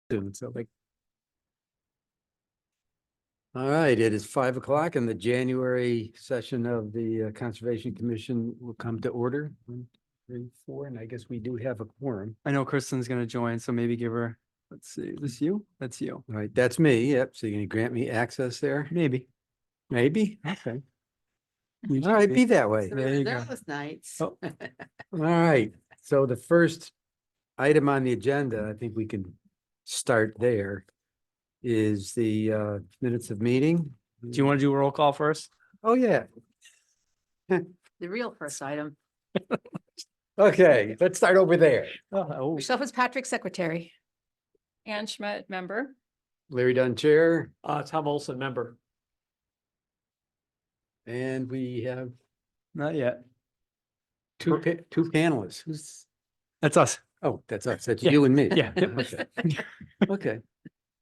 soon, so like. All right, it is 5 o'clock and the January session of the Conservation Commission will come to order. 1, 3, 4, and I guess we do have a quorum. I know Kristen's gonna join, so maybe give her, let's see, is this you? That's you. All right, that's me. Yep. So you're gonna grant me access there? Maybe. Maybe? Okay. All right, be that way. There you go. Those nights. Oh. All right, so the first item on the agenda, I think we can start there, is the minutes of meeting. Do you want to do a roll call first? Oh, yeah. The real first item. Okay, let's start over there. Oh, Michelle Fitzpatrick, secretary. Ann Schmidt, member. Larry Dunn, chair, Tom Olson, member. and we have not yet. two panelists. Who's, That's us. oh, that's us. That's Yeah. you and me. Yeah. Okay. Okay.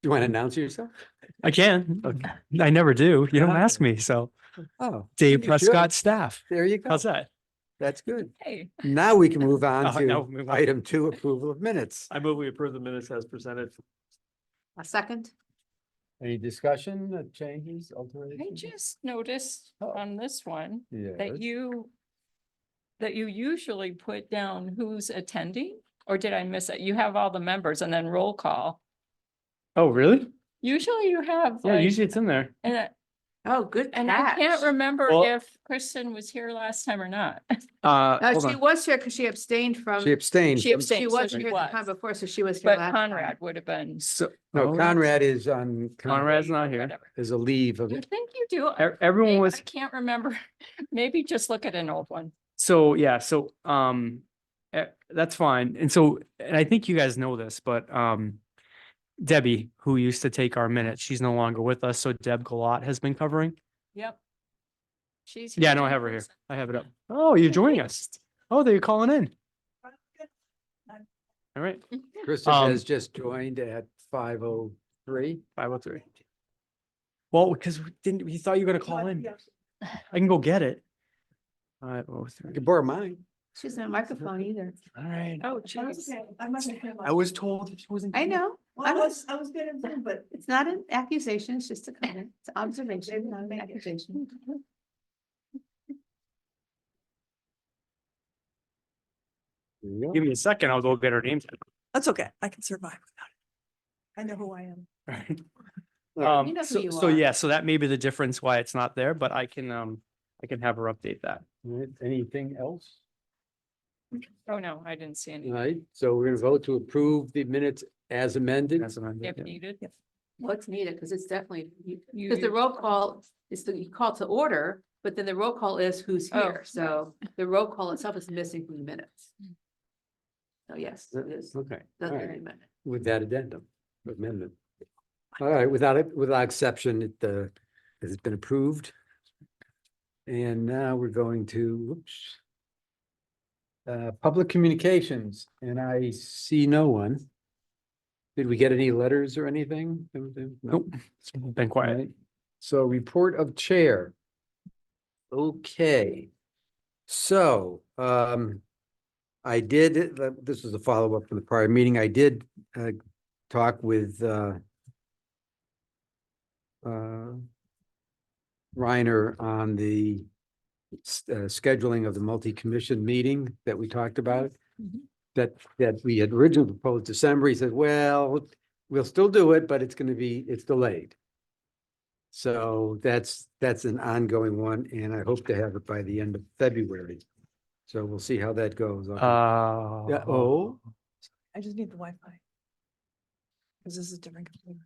Do you want to announce yourself? I can. I never do. You don't ask me, so Oh. Dave you Prescott, should. staff. There you go. How's that? That's good. Hey, Now we can move on Now to move on. item 2, approval of minutes. I move we approve the minutes as presented. A second. Any discussion, changes, I alterations? just noticed Oh. on this one Yes. that you usually put down who's attending, or did I miss it? You have all the members and then roll call. Oh, really? Usually you have Yeah, like, usually it's in there. Oh, good and I catch. can't remember Well- if Kristen was here last time or not. Hold She on. was here because she abstained from. She abstained. She from- abstained. She so wasn't she here the time was. before, so she was here But last time. Conrad would have been. So, No, oh, Conrad is on. Conrad's not here. Whatever. Is a leave of You it. think you do? Everyone I was, can't remember. Maybe just look at an old one. so, yeah, so, that's fine. And so, and I think you guys know this, but, Debbie, who used to take our minutes, she's no longer with us. So Deb Galat has been covering. Yep. She's. Yeah, here no, I in have her here. person. I have it up. Oh, you're joining us. Oh, they're calling in. All right, Kristen Um, has just joined at 5:03. 5:03. Well, because we thought you were gonna call in. I can go get it. You 5:03. can borrow mine. She's not a microphone either. All right. Oh, geez. I was told it wasn't. I know. Well, I was gonna do, but It's not an accusation, it's just a comment. It's an observation, not an accusation. There you go. Give me a second, I'll go get her name. that's okay. I can survive without it. I know who I am. Right. You know who So, you so are. yeah, so that may be the difference why it's not there, but I can have her update that. All right, anything else? Oh, no, I didn't see any All right, so we're gonna vote to approve the minutes as amended. That's what I'm if doing. needed. What's needed, because it's definitely, You- because the roll call is the call to order, but then the roll call is who's Oh, here, so the roll call itself is missing from the minutes. So yes, it is. Okay, all Doesn't right, really matter. with that addendum, amendment. All right, without exception, it has been approved. And now we're going to, whoops. Public communications, and I see no one. Did we get any letters or anything? No. Nope, it's been quiet. Right. So report of chair. Okay. So, I did, this was a follow-up from the prior meeting. I did, talk with, Reiner on the scheduling of the multi-commission meeting that we talked about. Mhm. That we had originally proposed December. He said, well, we'll still do it, but it's delayed. So that's an ongoing one, and I hope to have it by the end of February. So we'll see how that goes. Yeah, oh, I just need the Wi-Fi. Because this is different. computer.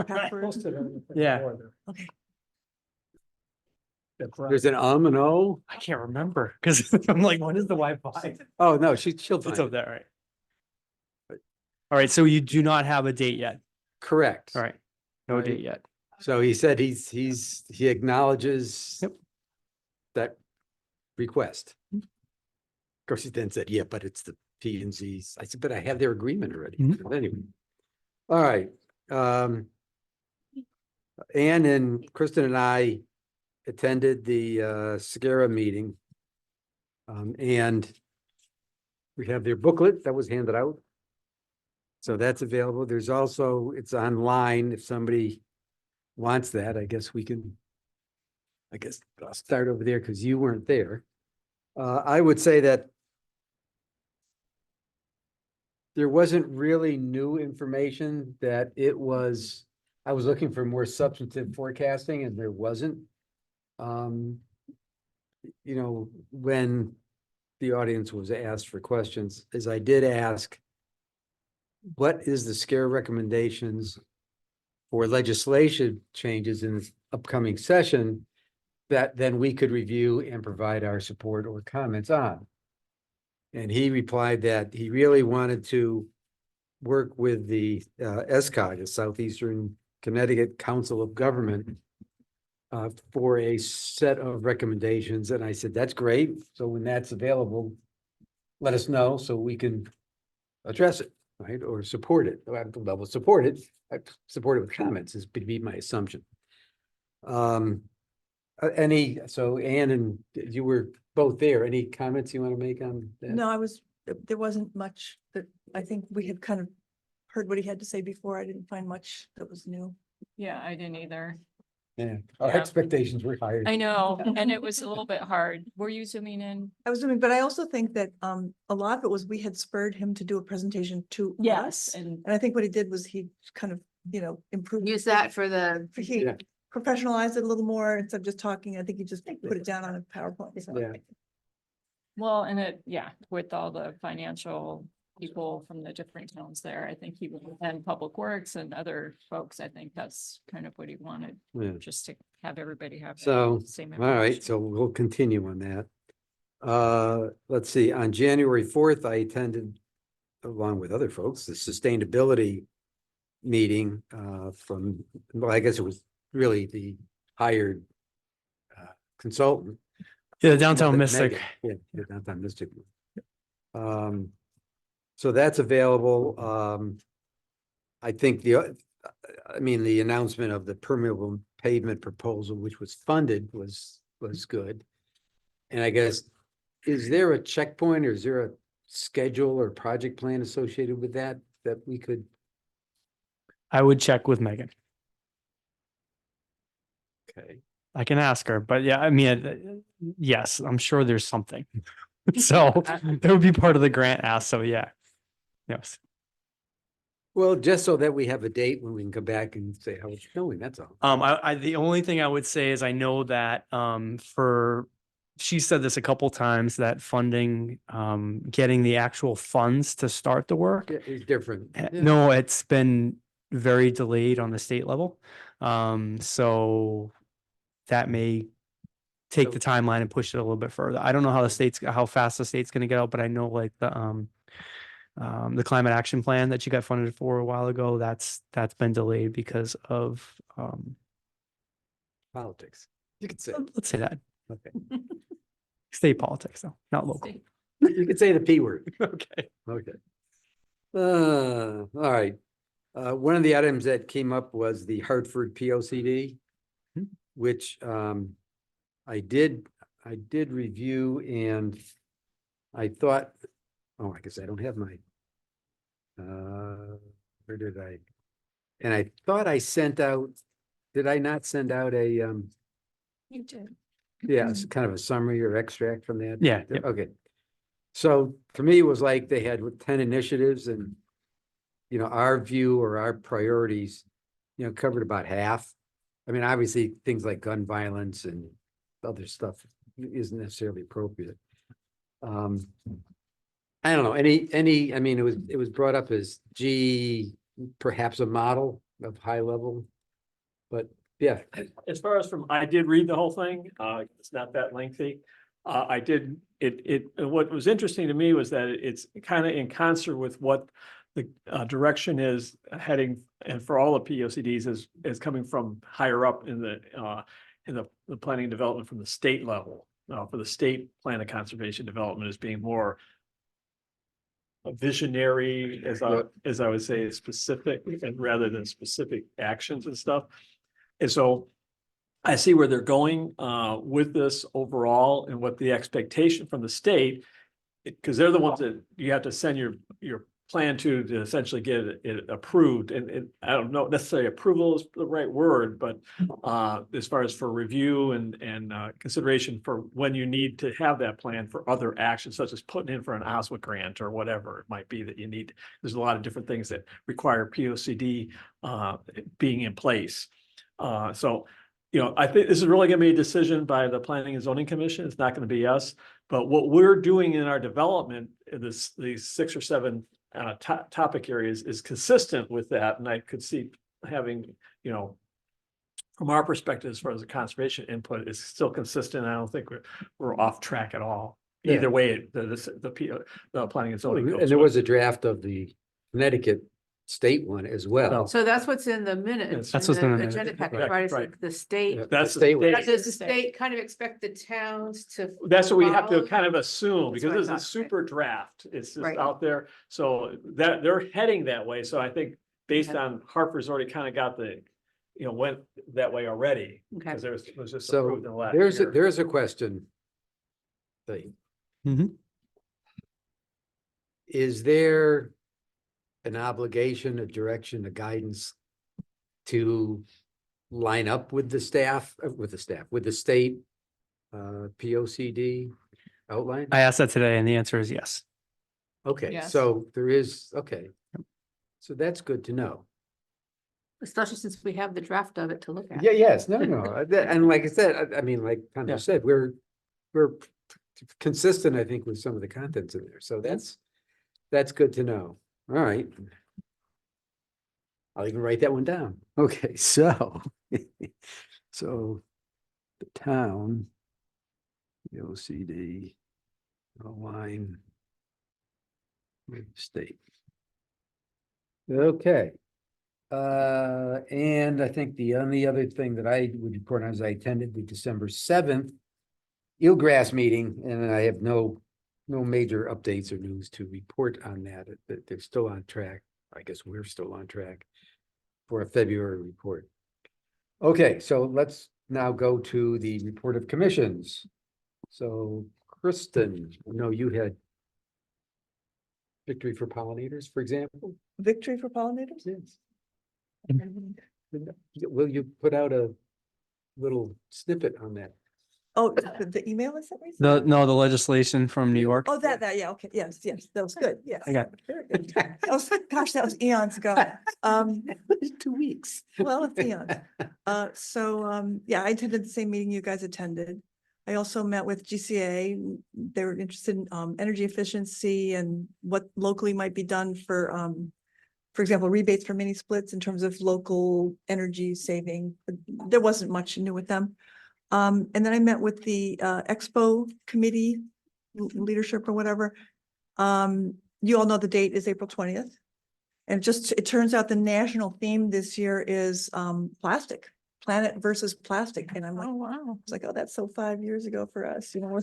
Password. Yeah. Okay. there's an and oh. I can't remember, because I'm like, what is the Wi-Fi? Oh, no, she'll It's find up it. there, right? All right, so you do not have a date yet. Correct. All right, no Right. date yet. So he said he acknowledges Yep. that request. Of course, he then said, yeah, but it's the P and Zs. I said, but I have their agreement already. Mhm. But anyway. All right. Ann and Kristen and I attended the SCARA meeting. And we have their booklet that was handed out. So that's available. There's also, it's online. If somebody wants that, I guess I'll start over there because you weren't there. I would say that there wasn't really new information, that I was looking for more substantive forecasting and there wasn't. When the audience was asked for questions, as I did ask, what is the scare recommendations for legislation changes in this upcoming session that then we could review and provide our support or comments on? And he replied that he really wanted to work with the SCOG, the Southeastern Connecticut Council of Government, for a set of recommendations. And I said, that's great. So when that's available, let us know so we can address it, right? Or support it. I will support it. I support it with comments is would be my assumption. So Ann and you were both there. Any comments you want to make on that? No, there wasn't much that, I think we had kind of heard what he had to say before. I didn't find much that was new. Yeah, I didn't either. Yeah, our Yeah. expectations were higher. I know, and it was a little bit hard. Were you zooming in? I was doing, but I also think that a lot of it was we had spurred him to do a presentation to us. And And I think what he did was he kind of, improved. Use that for the, He Yeah. professionalized it a little more instead of just talking. I think he just put it down on a PowerPoint. So. Yeah. well, and with all the financial people from the different towns there, I think and Public Works and other folks, I think that's kind of what he wanted, Yeah. just to have everybody have. the So, same all right, information. so we'll continue on that. Let's see, on January 4th, I attended, along with other folks, the sustainability meeting well, I guess it was really the hired consultant. Yeah, Downtown But Mystic. Megan, yeah, the Downtown Mystic. So that's available. I think the announcement of the permeable pavement proposal, which was funded, was good. And I guess, is there a checkpoint or is there a schedule or project plan associated with that we could? I would check with Megan. Okay. I can ask her, but yeah, yes, I'm sure there's something. So that would be part of the grant ask. So yeah. Yes. Well, just so that we have a date when we can come back and say how it's going, that's all. The only thing I would say is I know that she said this a couple times, that funding, getting the actual funds to start the work. Yeah, it's different. Yeah. No, it's been very delayed on the state level. So that may take the timeline and push it a little bit further. I don't know how fast the state's gonna get out, but I know like the climate action plan that you got funded for a while ago, that's been delayed because of Politics. You could say, let's say that okay. state politics though, not local. State. You could say the P word. Okay. Okay. All right. One of the items that came up was the Hartford POCD, Hmm. which I did review, and I thought, I guess I don't have my, where did I? And I thought I sent out, did I not send out a, You did. yeah, it's kind of a summary or extract from that? Yeah, yep. Okay. So for me, it was like they had 10 initiatives and, our view or our priorities, covered about half. I mean, obviously, things like gun violence and other stuff isn't necessarily appropriate. I don't know, it was brought up as, perhaps a model of high level. But yeah, As far as I did read the whole thing, it's not that lengthy. What was interesting to me was that it's kind of in concert with what the direction is heading, and for all the POCDs is coming from higher up in the planning and development from the state level. For the state plan of conservation development as being more visionary, as I would say, specific, and rather than specific actions and stuff. And so I see where they're going with this overall, and what the expectation from the state, because they're the ones that you have to send your plan to essentially get it approved, and I don't know necessarily approval is the right word, but as far as for review and consideration for when you need to have that plan for other actions, such as putting in for an OSWA grant or whatever it might be that you need. There's a lot of different things that require POCD being in place. So, I think this is really gonna be a decision by the Planning and Zoning Commission. It's not gonna be us. But what we're doing in our development, these 6 or 7 topic areas is consistent with that. And I could see having, from our perspective, as far as the conservation input is still consistent. I don't think we're off track at all. Yeah. Either way, the planning and zoning. And goes there with. was a draft of the Connecticut state one as well. So that's what's in the minutes. That's what's in the minutes. Agenda package, Right, right? It's right. like the state. Yeah. That's the state one. state. Does the state kind of expect the towns to? That's what we have to follow? kind of assume, That's because what I this is a thought, super draft. It's just Right. out there. So that they're heading that way. So I think based Okay. on Harper's already kind of got the, went that way already. Okay. Because it was just So approved in the last there's year. there's a question. Like, Mhm. is there an obligation, a direction, a guidance to line up with the staff, with the state POCD outline? I asked that today and the answer is yes. Okay, Yes. so there is, okay. So that's good to know. Especially since we have the draft of it to look at. Yeah, yes, no, and like I said, I mean, like Tanya Yeah. said, we're consistent, I think, with some of the contents in there, so that's good to know. All right. I'll even write that one down. Okay, so so the town OCD align with the state. Okay. And I think the only other thing that I would report on is I attended the December 7th Eelgrass meeting, and I have no major updates or news to report on that. That they're still on track. I guess we're still on track for a February report. Okay, so let's now go to the report of commissions. So Kristen, no, you had Victory for Pollinators, for example. Victory for pollinators? Yes. Will you put out a little snippet on that? Oh, the email is that recent? The legislation from New York. Oh, that, yeah, okay, yes, that was good, yes. I got- Very good. That was, gosh, that was eons ago. 2 weeks. Well, it's eons. Yeah, I attended the same meeting you guys attended. I also met with GCA. They were interested in energy efficiency and what locally might be done for example, rebates for mini splits in terms of local energy saving. There wasn't much new with them. And then I met with the Expo committee leadership or whatever. You all know the date is April 20th. And it turns out the national theme this year is plastic, planet versus plastic. And I'm like, Oh, wow. it's like, oh, that's so 5 years ago for us. We're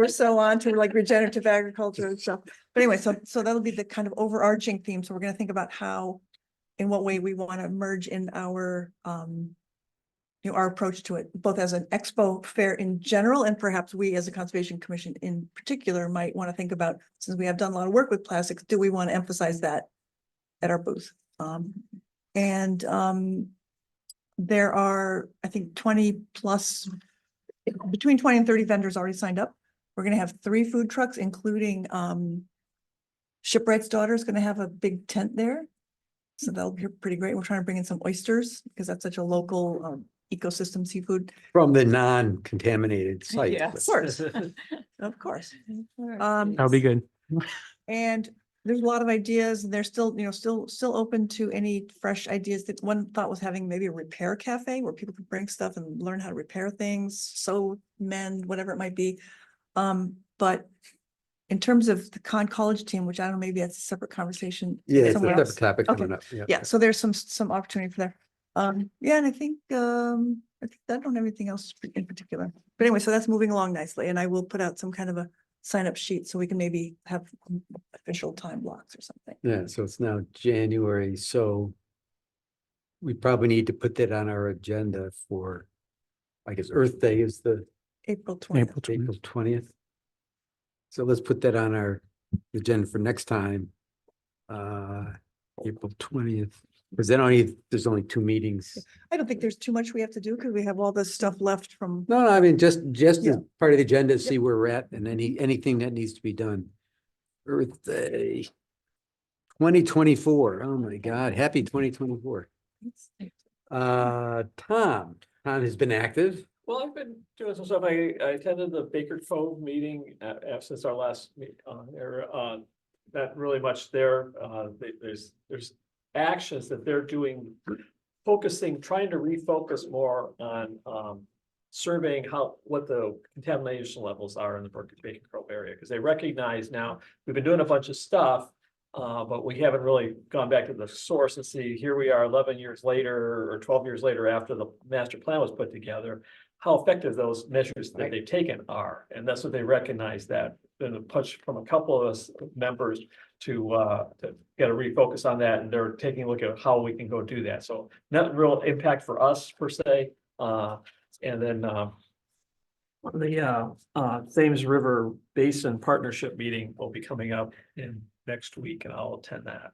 so on to like regenerative agriculture and stuff. But anyway, so that'll be the kind of overarching theme. So we're going to think about in what way we want to merge in our our approach to it, both as an expo fair in general, and perhaps we as a Conservation Commission in particular might want to think about, since we have done a lot of work with plastics, do we want to emphasize that at our booth? There are, I think, 20 plus, between 20 and 30 vendors already signed up. We're going to have 3 food trucks, including Shipwright's daughter is going to have a big tent there. So that'll be pretty great. We're trying to bring in some oysters because that's such a local ecosystem seafood. From the non-contaminated site. Yeah. Of course, of course. That'll be good. And there's a lot of ideas, and they're still, still open to any fresh ideas. That one thought was having maybe a repair cafe where people could bring stuff and learn how to repair things, sew, mend, whatever it might be. But in terms of the college team, which I don't know, maybe that's a separate conversation. Yeah, it's a somewhere separate else. topic Okay. coming up. Yeah, so there's some opportunity for there. Yeah, and I think I don't have anything else in particular. But anyway, so that's moving along nicely, and I will put out some kind of a sign up sheet so we can maybe have official time blocks or something. Yeah, so it's now January, so we probably need to put that on our agenda for, I guess, Earth Day is the April 20th. April 20th. So let's put that on our agenda for next time. April 20th, because there's only 2 meetings. I don't think there's too much we have to do because we have all this stuff left from, No, I mean, just Yeah. as part of the agenda, see where we're at and anything that needs to be done. Earth Day. 2024. Oh my God, happy 2024. Tom has been active. Well, I've been doing some stuff. I attended the Baker Cove meeting since our last not really much there. There's actions that they're doing, trying to refocus more on surveying what the contamination levels are in the Baker Cove area, because they recognize now, we've been doing a bunch of stuff, but we haven't really gone back to the source and see, here we are 11 years later or 12 years later after the master plan was put together, how effective those measures that they've taken are. And that's what they recognize, that been a push from a couple of us members to get a refocus on that. And they're taking a look at how we can go do that. So not real impact for us per se. And then the Thames River Basin Partnership meeting will be coming up in next week, and I'll attend that.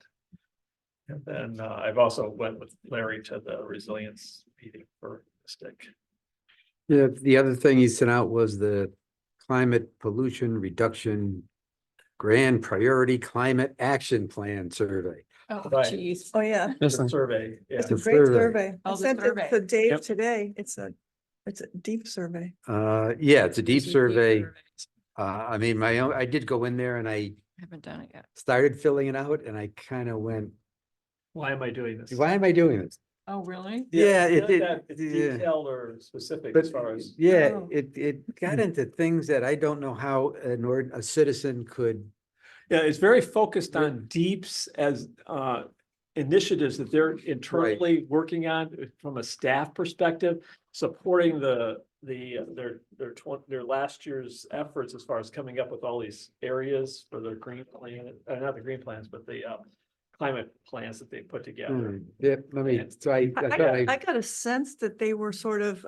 And then I've also went with Larry to the resilience meeting for Mystic. Yeah, the other thing he sent out was the climate pollution reduction grand priority climate action plan survey. Oh, Right. geez. oh, yeah. The survey, yeah. It's a The great survey. survey. I Oh, the sent it survey. to Dave Yep. today. It's a deep survey. Yeah, it's a deep It's a survey. survey. I mean, I did go in there and I Haven't done it yet. started filling it out and I kind of went, Why am I doing this? why am I doing this? Oh, really? Yeah, it's it not that yeah. detailed or specific But as far as. yeah, Oh. it got into things that I don't know how a citizen could. Yeah, it's very focused Yeah. on deeps as initiatives that they're internally working on from a staff perspective, supporting their last year's efforts as far as coming up with all these areas for their green plan, not the green plans, but the climate plans that they put together. Yeah, let me, so I thought I got a sense that they were sort of,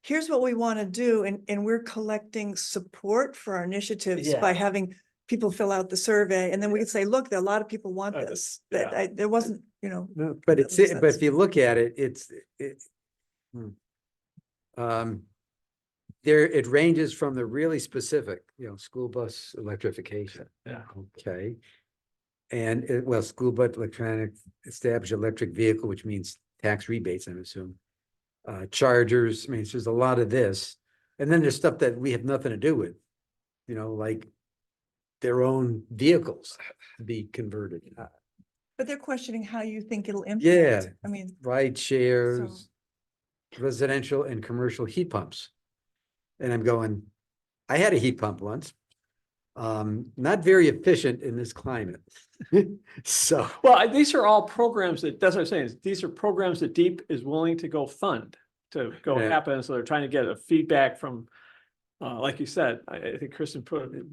here's what we want to do, and we're collecting support for our initiatives by Yeah. having people fill out the survey, and then we could say, look, there are a lot of people want Uh, this. yeah. There wasn't, No, but that it's, makes but sense. if you look at it, it ranges from the really specific, school bus electrification. Yeah. Okay. And school bus electronic, established electric vehicle, which means tax rebates, I'm assuming. Chargers, I mean, there's a lot of this. And then there's stuff that we have nothing to do with, like their own vehicles to be converted. but they're questioning how you think it'll Yeah. impact. I mean, Ride shares, residential and commercial heat pumps. And I'm going, I had a heat pump once. Not very efficient in this climate. So, Well, these are all programs that's what I'm saying, is these are programs that Deep is willing to go fund to go Yeah. happen. So they're trying to get a feedback from, like you said, I think Kristen put it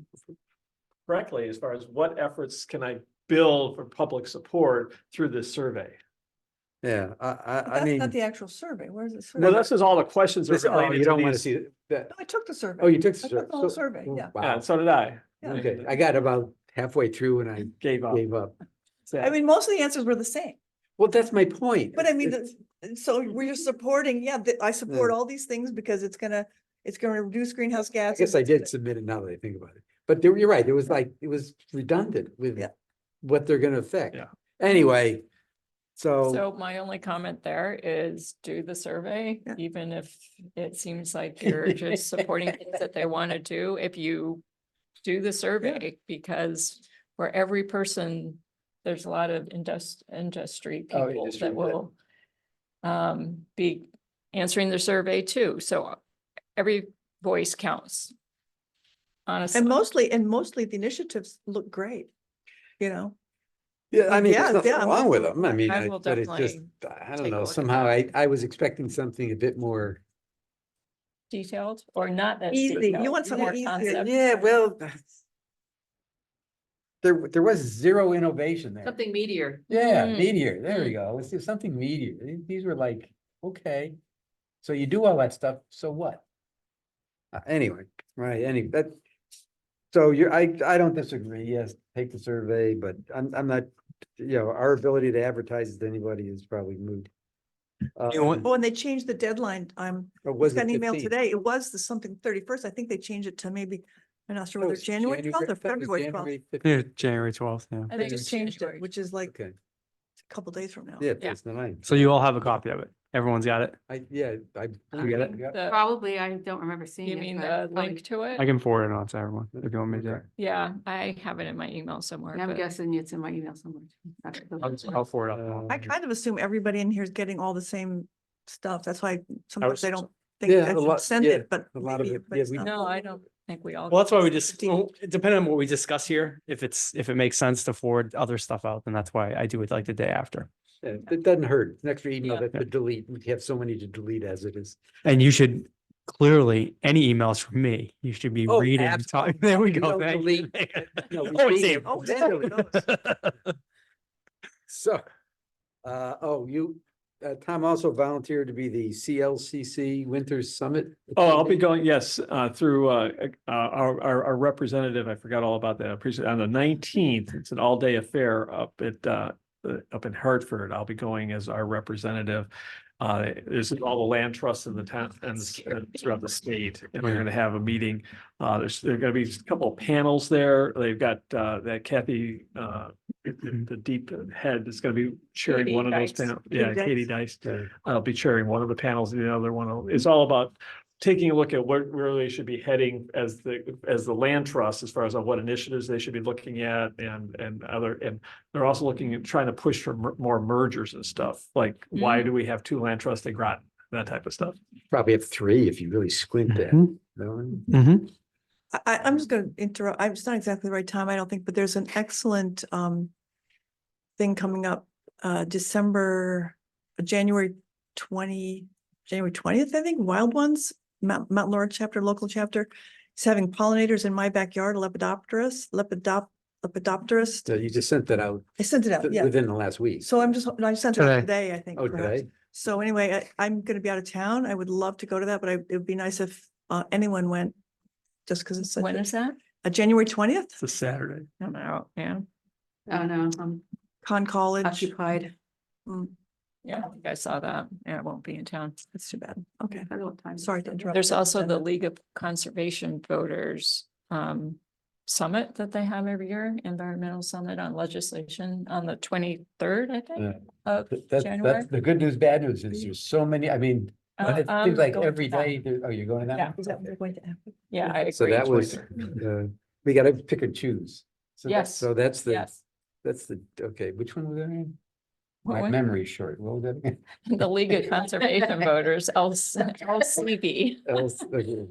correctly as far as what efforts can I build for public support through this survey. yeah, but I that's mean, not the actual survey. Where's the survey? Well, this is all the questions are listen, related you to don't want to these. see that. No, I took the survey. Oh, you took the I took the whole survey. survey, yeah. Yeah, Wow. so did I. Yeah. Okay, I got about halfway through and I Gave up. gave up. I mean, most of the answers were the same, Well, that's my point. but I mean, It's- so we're just supporting, I support all these things because it's gonna reduce greenhouse I gases. guess I did submit it now that I think about it, but you're right, it was redundant with Yeah. what they're gonna affect. Yeah. Anyway, so, So my only comment there is do the survey, Yeah. even if it seems like you're just supporting things that they want to do. If you do the survey, because for every person, there's a lot of industry Oh, people industry, that yeah. will be answering the survey too. So every voice counts. Honestly. And mostly the initiatives look great, yeah, I mean, Yeah, there's nothing yeah, I'm wrong all with for them, I mean, I will but it's just, definitely I don't take a know, look at somehow that. I was expecting something a bit more. Detailed or not as Easy. You detailed, want something more easy. concept. Yeah, well. There was zero innovation there. Something meteor. Yeah, Mm. meteor, there we go, let's do something meteor, these were like, okay. So you do all that stuff, so what? Anyway, right, so I don't disagree, yes, take the survey, but I'm not our ability to advertise to anybody is probably moot. You want- Oh, and they changed the deadline. Or Just was got it an email 15? today. It was the something 31st. I think they changed it to maybe, I'm not sure whether it's January 12th or I thought it was February 12th. January Yeah, 15th. January 12th, yeah. I They think just it's changed January. it, which is like Okay, a couple days from now. yeah, Yeah. that's the 9th. So you all have a copy of it. Everyone's got it. I You get it? The- Probably, I don't remember seeing it. You mean but the probably- link to it? I can forward it on to everyone if you want me to. Okay. Yeah, I have it in my email somewhere. I'm but- guessing it's in my email somewhere. I'll forward it. I kind of assume everybody in here is getting all the same stuff. That's why sometimes I was- don't think Yeah, I a should lot- send yeah, it, but a lot of maybe it, everybody's we- not. No, I don't think we all. Well, that's why we just, depending on what we discuss here, if it makes sense to forward other stuff out, then that's why I do it like the day after. Yeah, it doesn't hurt. It's an extra email Yeah. that to delete. We have so many to delete as it is. And you should clearly, any emails from me, you should be Oh, reading. absolutely. There we We go. don't Thank you. No, we Oh, it's delete him. it. Oh, Then delete delete. So, Tom also volunteered to be the CLCC Winter Summit. Oh, I'll be attendee. going, yes, through our representative, I forgot all about that. On the 19th, it's an all-day affair up in Hartford. I'll be going as our representative. There's all the land trusts in the town and throughout the state, and they're gonna have a meeting. There gonna be a couple of panels there. They've got that Kathy, the deep head is gonna be chairing Katie one of those Dice. panels. Yeah, Katie Katie Dice. Yeah. I'll be chairing one of the panels, the other one is all about taking a look at where they should be heading as the land trust, as far as what initiatives they should be looking at and they're also looking at trying to push for more mergers and stuff. Like, why do we have 2 land trusts in Groton? That type of stuff. Probably have 3 if you really squint at it. Mhm. No? Mhm. I'm just gonna interrupt. It's not exactly the right time, I don't think, but there's an excellent thing coming up, January 20th, I think, Wild Ones, Mount Laurel chapter, local chapter. It's having pollinators in my backyard, Lepidopterus. So you just sent that out I sent it out, yeah. within the last week. So I sent it out Today. today, I think. Oh, perhaps. today? So anyway, I'm gonna be out of town. I would love to go to that, but it would be nice if anyone went. Just because it's When is that? January 20th, It's a Saturday. I'm out, yeah. Oh, no, I'm Con College. occupied. Mm, Yeah, I think I saw that. Yeah, I won't be in town. That's too bad. Okay, I don't know what time. it sorry is. to interrupt. There's also the Agenda. League of Conservation Voters summit that they have every year, environmental summit on legislation on the 23rd, I think. Of January. That's the good news, bad news is there's so many, I mean, it I'm seems like going to every that. day, you're going to that? Yeah. one? Is that what we're going to have? Yeah, I agree. So that was, we gotta pick and choose. So Yes. So that's Yes, okay, which one was that again? What My one? memory's short. What was that again? the League of Conservation Voters, LCV. Okay.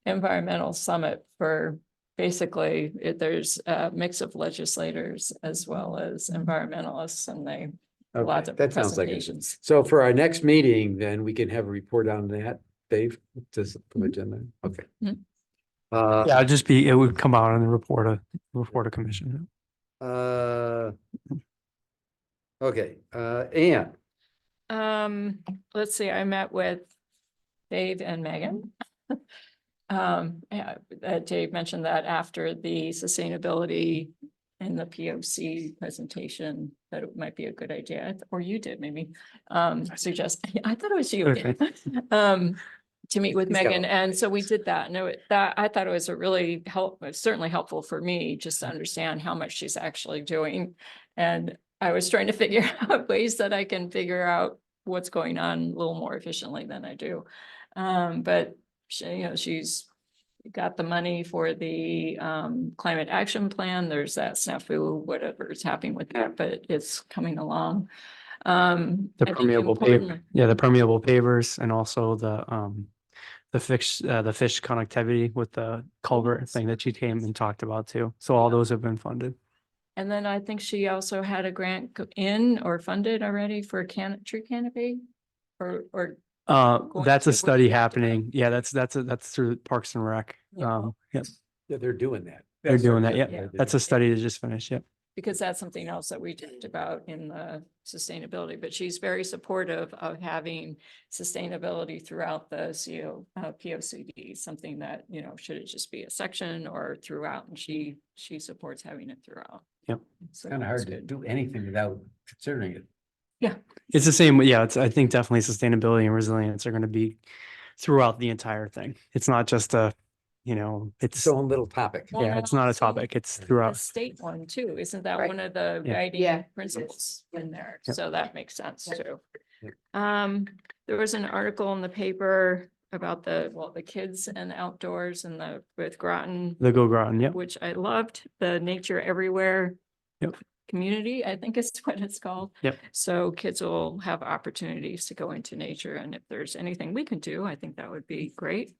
Environmental Summit for basically, there's a mix of legislators as well as environmentalists and they lots Okay, of that sounds like it. presentations. So for our next meeting, then we can have a report on that, Dave, just put agenda, okay. Mhm. Yeah, it would come out on the report of commission. Okay, Ann, Let's see, I met with Dave and Megan. Dave mentioned that after the sustainability and the POC presentation, that it might be a good idea, or you did maybe, suggest, I thought it was you. Okay. To meet with He's got Megan, all- and so we did that, and I thought it was a really certainly helpful for me just to understand how much she's actually doing. And I was trying to figure out ways that I can figure out what's going on a little more efficiently than I do. But she, she's got the money for the climate action plan. There's that snafu, whatever is happening with that, but it's coming along. The I think permeable importantly- the permeable pavers and also the fish connectivity with the culvert thing that she came and talked about too. So all those have been funded. And then I think she also had a grant in or funded already for a tree canopy or Going That's to- a study yeah, to- happening. Yeah, that's through Parks and Rec. Yeah. Yep, yeah, they're doing that. they're doing that. Yeah, Yep, they're that's a doing study that just finished. Yep. because that's something else that we talked about in the sustainability, but she's very supportive of having sustainability throughout the POCD, something that, should it just be a section or throughout, and she supports having it throughout. So Kind of hard to do anything without considering it. It's the same, yeah, it's, I think definitely sustainability and resilience are gonna be throughout the entire thing. It's not just a, it's, Its own little topic. Well, yeah, and it's not a also topic, it's the throughout. state one too, isn't that Right. one of the Yeah. Yeah. guiding principles in there? Yep. So that makes sense Yep. too. Yep. There was an article in the paper about the kids and outdoors and with Groton, The Go Groton, yep. which I loved, the Nature Everywhere Yep. community, I think is what it's called. Yep. So kids will have opportunities to go into nature, and if there's anything we can do, I think that would be great.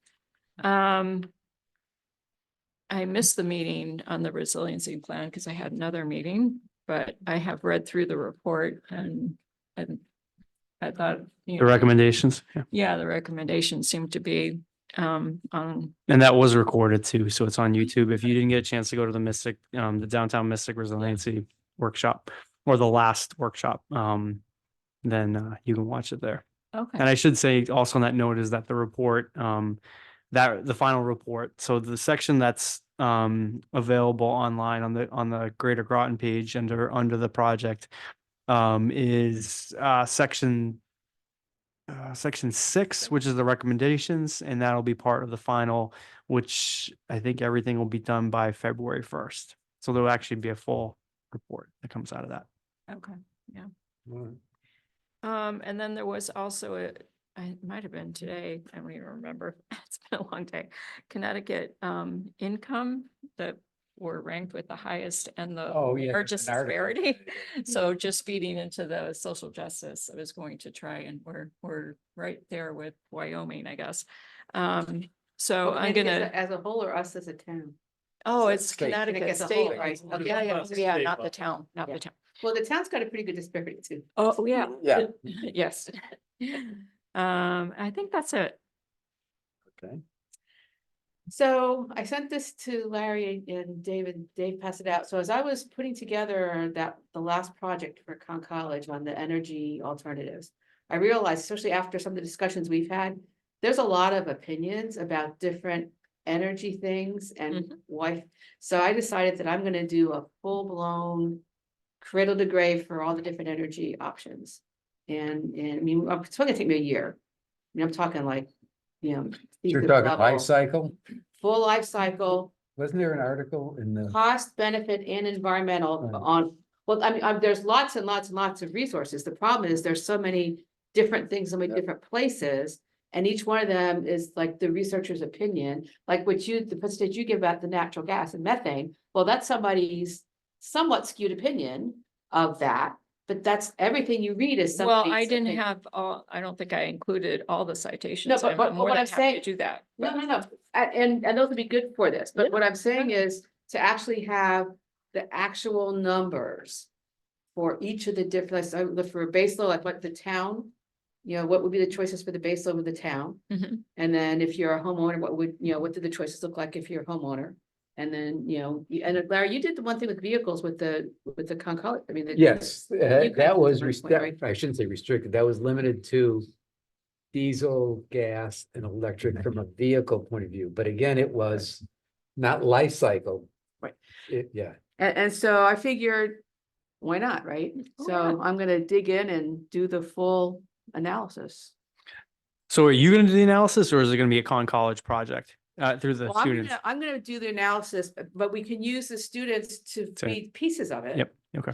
I missed the meeting on the resiliency plan because I had another meeting, but I have read through the report and I thought, The recommendations, yeah. yeah, the recommendations seem to be on, And that was recorded too, so it's on YouTube. If you didn't get a chance to go to the Mystic, the Downtown Mystic Resiliency Workshop or the last workshop, then you can watch it there. okay. And I should say also on that note is that the report, that the final report, so the section that's available online on the Greater Groton page under the project is section 6, which is the recommendations, and that'll be part of the final, which I think everything will be done by February 1st. So there'll actually be a full report that comes out of that. Okay, Well, and then there was also it might have been today, I don't even remember, it's been a long day. Connecticut, income that were ranked with the highest and the Oh, yeah, largest an article. disparity. So just feeding into the social justice, I was going to try, and we're right there with Wyoming, I guess. So I'm gonna, As a whole or us as a town? oh, it's State. Connecticut Connecticut as a state, whole, right? Okay. yeah, Well, it's yeah, state not the level. town, not Yeah. the town. Well, the town's got a pretty good disparity too. Oh, yeah. Yeah. Yes. I think that's it. Okay. So I sent this to Larry and Dave passed it out. So as I was putting together the last project for Con College on the energy alternatives, I realized, especially after some of the discussions we've had, there's a lot of opinions about different energy things and why. So I decided that I'm gonna do a full-blown cradle to grave for all the different energy options. And I mean, it's gonna take me a year. I mean, I'm talking like, You're thesis talking level, life cycle? full life cycle, Wasn't there an article in the? cost, benefit, and environmental Right. on, well, I mean, there's lots and lots and lots of resources. The problem is there's so many different things, so many Yeah. different places. And each one of them is like the researcher's opinion, like the presentation you give about the natural gas and methane. Well, that's somebody's somewhat skewed opinion of that, but that's everything you read is Well, somebody's I didn't opinion. have I don't think I included all the citations. but I'm more what than I'm happy saying- to do that. No. And those would be good for this, but Yeah. what I'm saying is to actually have the actual numbers for each of the different, like, so I look for a base load, like what the town, what would be the choices for the base load of the town? Mhm. And then if you're a homeowner, what do the choices look like if you're a homeowner? And then, and Larry, you did the one thing with vehicles with the Concord, I mean. Yes, kind that of was, different point, right? I shouldn't say restricted, that was limited to diesel, gas, and electric from a vehicle point of view, but again, it was not life cycle. Right. Yeah, And so I figured, why not, right? Oh, So yeah. I'm gonna dig in and do the full analysis. So are you gonna do the analysis or is it gonna be a Con College project through the Well, students? I'm gonna do the analysis, but we can use the students to Same. feed pieces of it. Yep, okay.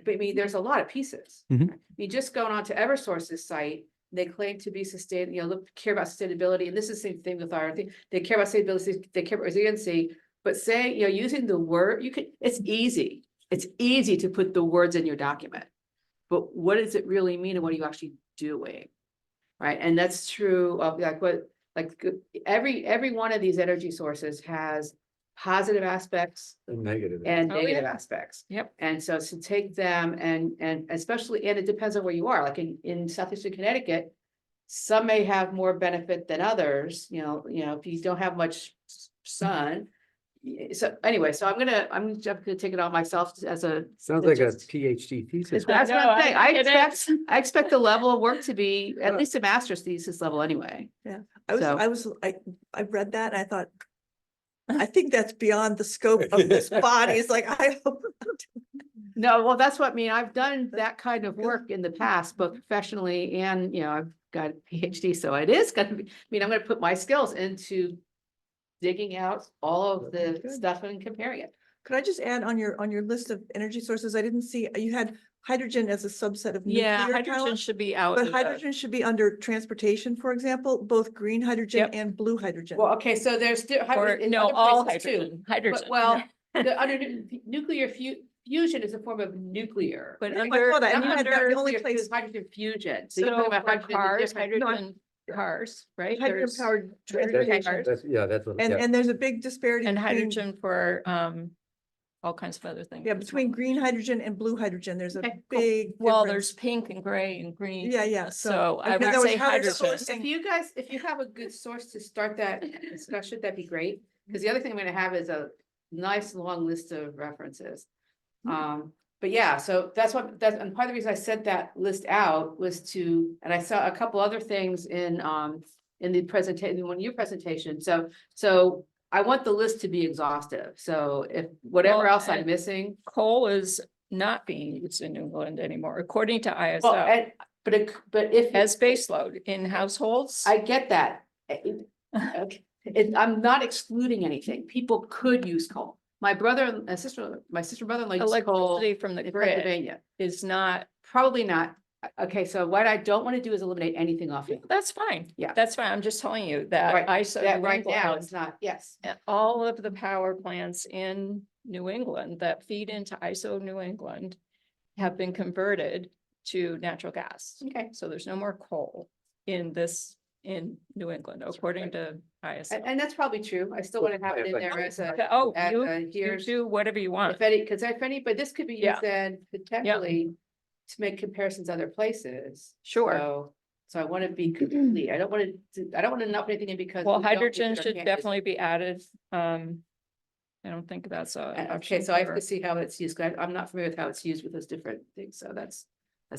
But I mean, there's a lot of pieces. Mhm. I mean, just going on to Eversource's site, they claim to be care about sustainability, and this is the same thing with our thing. They care about sustainability, they care about resiliency, but say, using the word, it's easy. It's easy to put the words in your document. But what does it really mean and what are you actually doing? Right, and that's true of every one of these energy sources has positive aspects and negative. and Oh, yeah. negative aspects. Yep. And so to take them and especially, and it depends on where you are, like in southeastern Connecticut, some may have more benefit than others, if you don't have much sun. So anyway, so I'm just gonna take it on myself as a. Sounds like a just- PhD thesis. That's what know, I'm saying. I get it. I expect the level of work to be at least a master's thesis level anyway. I So- I read that and I thought, I think that's beyond the scope of this body. It's like, I hope. No, well, that's what I mean. I've done that kind of work in the past, both professionally and, I've got a PhD, so it is gonna be, I'm gonna put my skills into digging out all of the Good. stuff and comparing it. Could I just add on your list of energy sources, I didn't see, you had hydrogen as a subset of Yeah, nuclear hydrogen power. should be out. But of the- hydrogen should be under transportation, for example, both green hydrogen Yep. and blue hydrogen. Well, okay, so there's still. Or no, all hydrogen, But, hydrogen. well, the under nuclear fusion is a form of nuclear. But I under, saw that, and Not you had that under the only nuclear place. is hydrogen fusion. So you're so talking about for hydrogen in cars, different- hydrogen cars, right? Hydrogen There's- powered hydrogen transportation. cars. That's what, And, yeah. and there's a big disparity. And between- hydrogen for all kinds of other things. Yeah, as between well. green hydrogen and blue hydrogen, there's a Okay, cool. big. Well, difference. there's pink and gray and green. Yeah, yeah, So so, I in would other words, say how they're hydrogen. sourcing- If you have a good source to start that discussion, that'd be great. Because the other thing I'm gonna have is a nice long list of references. But yeah, so that's and part of the reason I sent that list out was to, and I saw a couple other things in the presentation, one of your presentation. So I want the list to be exhaustive. So if whatever Well, else I'm and- missing, Coal is not being used in New England anymore, according to well, ISO. but if. As baseload in households. I get that. Okay, I'm not excluding anything. People could use coal. My brother and sister, brother-in-law use coal Electricity from the in grid Pennsylvania. is not, Probably not. Okay, so what I don't want to do is eliminate anything off it. that's fine. Yeah. That's fine. I'm just telling you that Right, ISO. That New right now England, it's not, yes. all of the power plants in New England that feed into ISO New England have been converted to natural gas. Okay, So there's no more coal in New England, according to ISO. and that's probably true. I still want to have it in there as a, Oh, as you a here's, do whatever you want. if any, because but this could be Yeah. used then potentially to make comparisons other places. Sure. So I want to be complete. I don't want to not put anything in because. Well, we don't hydrogen use it or should can't use it. definitely be added. I don't think that's a. Okay, option so I have for- to see how it's used. 'Cause I'm not familiar with how it's used with those different things, so that's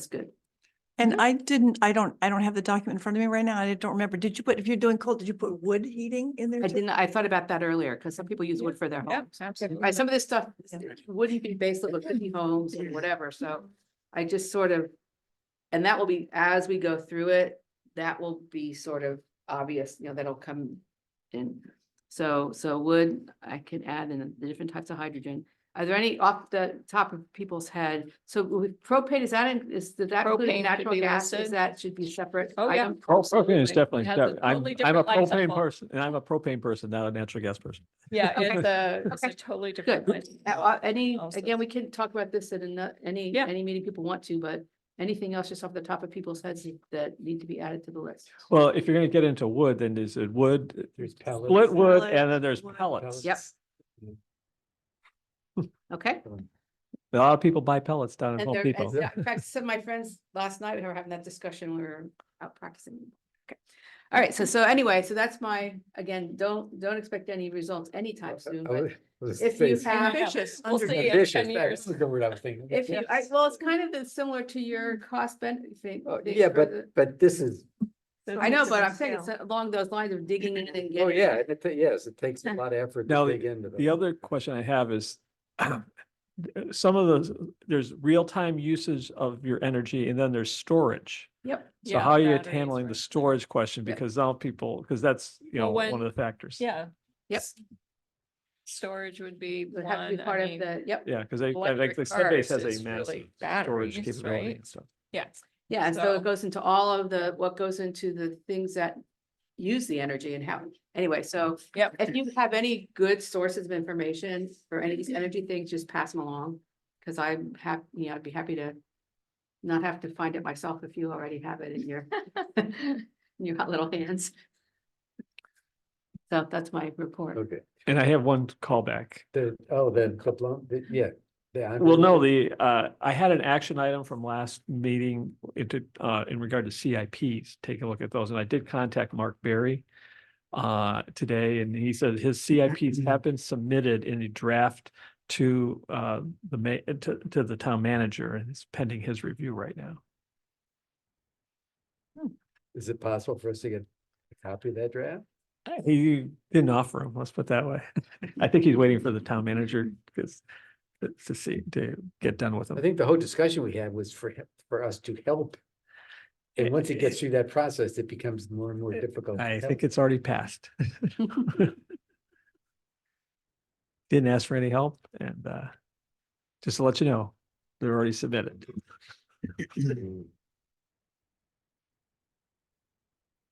good. And I don't have the document in front of me right now. I don't remember. If you're doing coal, did you put wood heating in there? I too? didn't, I thought about that earlier, because some people use wood for their Yep, homes. absolutely. Some of this stuff Yeah. wouldn't be based on could be homes and whatever, so I just sort of. And that will be, as we go through it, that will be sort of obvious, that'll come in. So wood, I can add in the different types of hydrogen. Are there any off the top of people's head? So with propane, does that include Propane should natural be gas? listed. Is that should be separate? Oh, yeah. item? Propane is It definitely, has a I'm totally a different life propane cycle. person, and I'm a propane person, not a natural gas person. Yeah, Okay. it's a Okay. totally different. Good. life. Again, Also- we can talk about this at any Yeah. meeting people want to, but anything else just off the top of people's heads that need to be added to the list? Well, if you're gonna get into wood, then there's a wood, There's pellets. split wood, Pellet, and then there's wood. pellets. Yep. Okay. A lot of people buy pellets down in And Home there, Depot. and in fact, some of my friends last night, we were having that discussion, we were out practicing. Okay. All right, so anyway, so that's my, again, don't expect any results anytime soon, but if you have. Ambitious. We'll under- see in Ambitious, 10 that years. was the word I was thinking. If you, well, it's kind of similar to your cost benefit thing. Oh, thing yeah, for the- but this is, I know, but I'm saying Different it's along those lines of digging in and getting. oh, yeah, yes, it takes a lot of effort Now, to dig into The them. other question I have is, there's real-time usage of your energy, and then there's storage. Yep. So Yeah, how are you batteries, handling the right. storage question? Yeah. Because now because that's, Well, one when- of the factors. Yeah. Yep. Storage would be Would have to be one, part I of mean, the, yep. Yeah, because I think Electric the sub base cars has is a really massive storage batteries, capability right? and stuff. yeah. Yeah, and so So- it goes into all of what goes into the things that use the energy and how, anyway, so. Yep. If you have any good sources of information for any of these energy things, just pass them along. Cause I'd be happy to not have to find it myself if you already have it in your, in your hot little hands. So that's my report. Okay, And I have one callback. yeah. Well, no, I had an action item from last meeting in regard to CIPs, take a look at those, and I did contact Mark Berry today, and he said his CIPs have been submitted in a draft to the town manager, and it's pending his review right now. Is it possible for us to get a copy of that draft? He didn't offer him, let's put it that way. I think he's waiting for the town manager to get done with him. I think the whole discussion we had was for us to help. And once it gets through that process, it becomes more and more difficult. to I help. think it's already passed. Didn't ask for any help, and just to let you know, they're already submitted.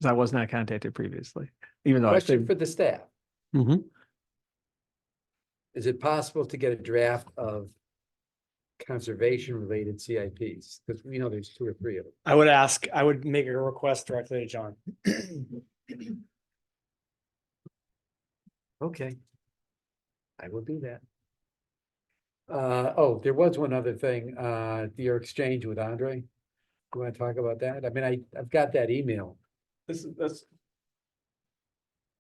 I was not contacted previously, even though I Question think. for the staff. Mhm. Is it possible to get a draft of conservation related CIPs? Because we know there's 2 or 3 of them. I would make a request directly to John. Okay. I will do that. Oh, there was one other thing, your exchange with Andre. You want to talk about that? I mean, I've got that email. That's.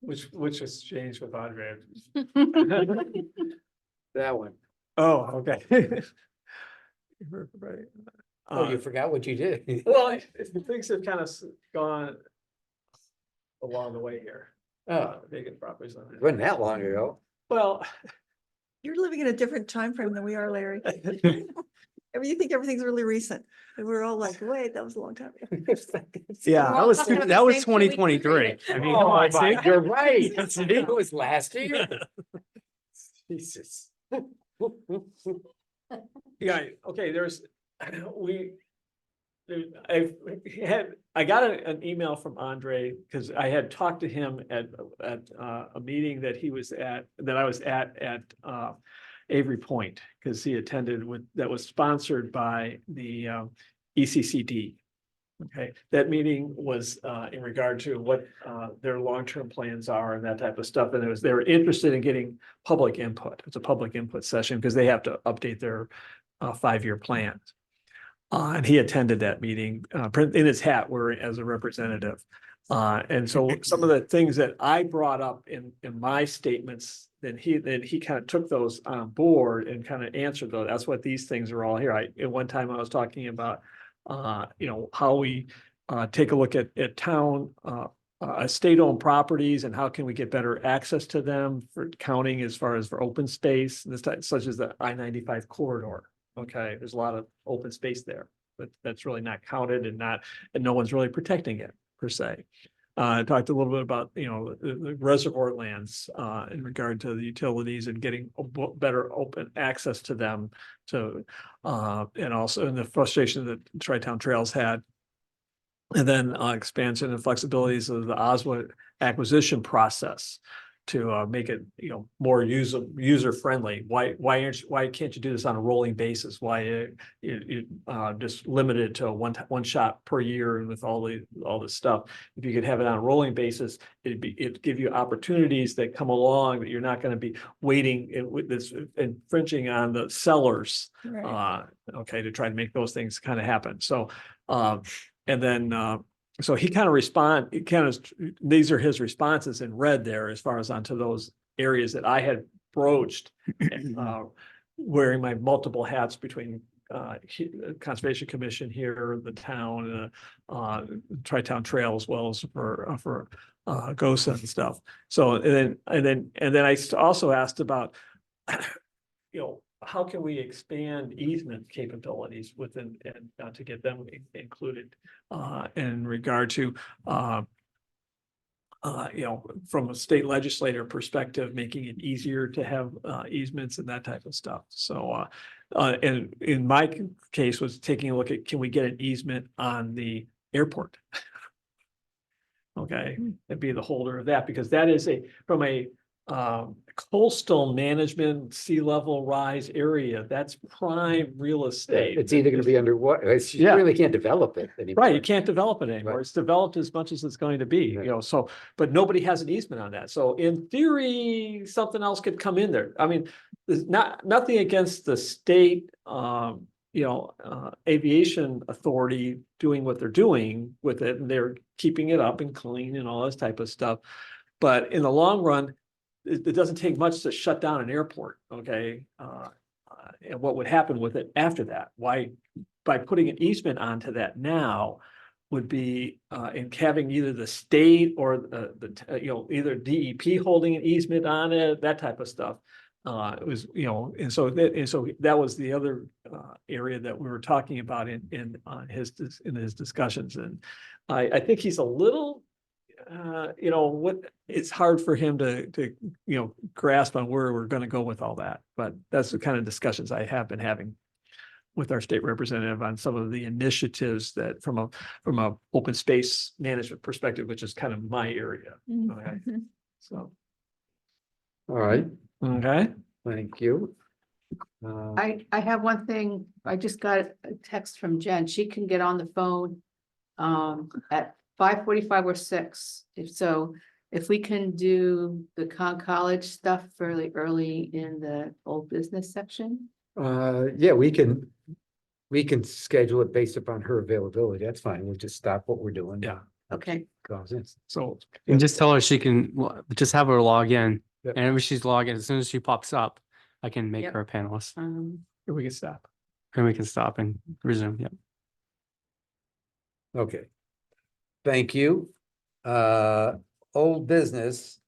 Which exchange with Andre? That one. Oh, okay. Right. Oh, you forgot what you did. Well, things have kind of gone along the way here. Oh, Vacant properties on it it. wasn't that long ago. Well. You're living in a different time frame than we are, Larry. I mean, you think everything's really recent, and we're all like, wait, that was a long time ago. Yeah, We're that all was, talking about the that was same 2 weeks 2023. period. I mean, Oh come on, my, see? you're right. Yes, It was last year. Jesus. Yeah, okay, I got an email from Andre, because I had talked to him at a meeting that I was at Avery Point, because he attended that was sponsored by the ECCD. Okay, that meeting was in regard to what their long-term plans are and that type of stuff, and they were interested in getting public input. It's a public input session because they have to update their 5-year plans. And he attended that meeting in his hat, as a representative. And so some of the things that I brought up in my statements, then he kind of took those on board and kind of answered those. That's what these things are all here. At one time I was talking about how we take a look at town state-owned properties and how can we get better access to them for counting as far as for open space, such as the I-95 corridor. Okay, there's a lot of open space there, but that's really not counted and no one's really protecting it per se. I talked a little bit about, the reservoir lands in regard to the utilities and getting better open access to them and also in the frustration that Tri-Town Trails had. And then expansion and flexibilities of the Oswald acquisition process to make it, more user friendly. Why can't you do this on a rolling basis? Why you just limited to one shot per year with all this stuff? If you could have it on a rolling basis, it'd give you opportunities that come along that you're not going to be waiting with this infringing on the sellers. Right. Okay, to try to make those things kind of happen. So, and then. So he kind of these are his responses in red there as far as onto those areas that I had broached, wearing my multiple hats between Conservation Commission here, the town, Tri-Town Trail, as well as for GOSA and stuff. So and then I also asked about how can we expand easement capabilities within and to get them included in regard to from a state legislator perspective, making it easier to have easements and that type of stuff. So and in my case was taking a look at, can we get an easement on the airport? Okay, and be the holder of that, because that is from a coastal management, sea level rise area, that's prime real estate. It's either gonna be underwater, you Yeah. really can't develop it anymore. Right, you can't develop it anymore. Right. It's developed as much as it's going to be, Right. so, but nobody has an easement on that. So in theory, something else could come in there. I mean, there's nothing against the state, aviation authority doing what they're doing with it, and they're keeping it up and clean and all this type of stuff. But in the long run, it doesn't take much to shut down an airport, okay? And what would happen with it after that? Why, by putting an easement onto that now, would be in having either the state or either DEP holding an easement on it, that type of stuff. It was, and so that was the other area that we were talking about in his discussions. And I think he's a little, it's hard for him to grasp on where we're going to go with all that. But that's the kind of discussions I have been having with our state representative on some of the initiatives that from a open space management perspective, which is kind of my area. Okay. So, All right, okay. thank you. I have one thing. I just got a text from Jen. She can get on the phone at 5:45 or 6. If we can do the College stuff fairly early in the old business section. Yeah, we can schedule it based upon her availability. That's fine. We'll just stop what we're doing. Yeah. Okay. Goes in. So, And just tell her she can, just have her log in. Yep. And if she's logged in, as soon as she pops up, I can make Yep. her a panelist we can stop. and we can stop and resume. Yep. Okay. Thank you. Old business,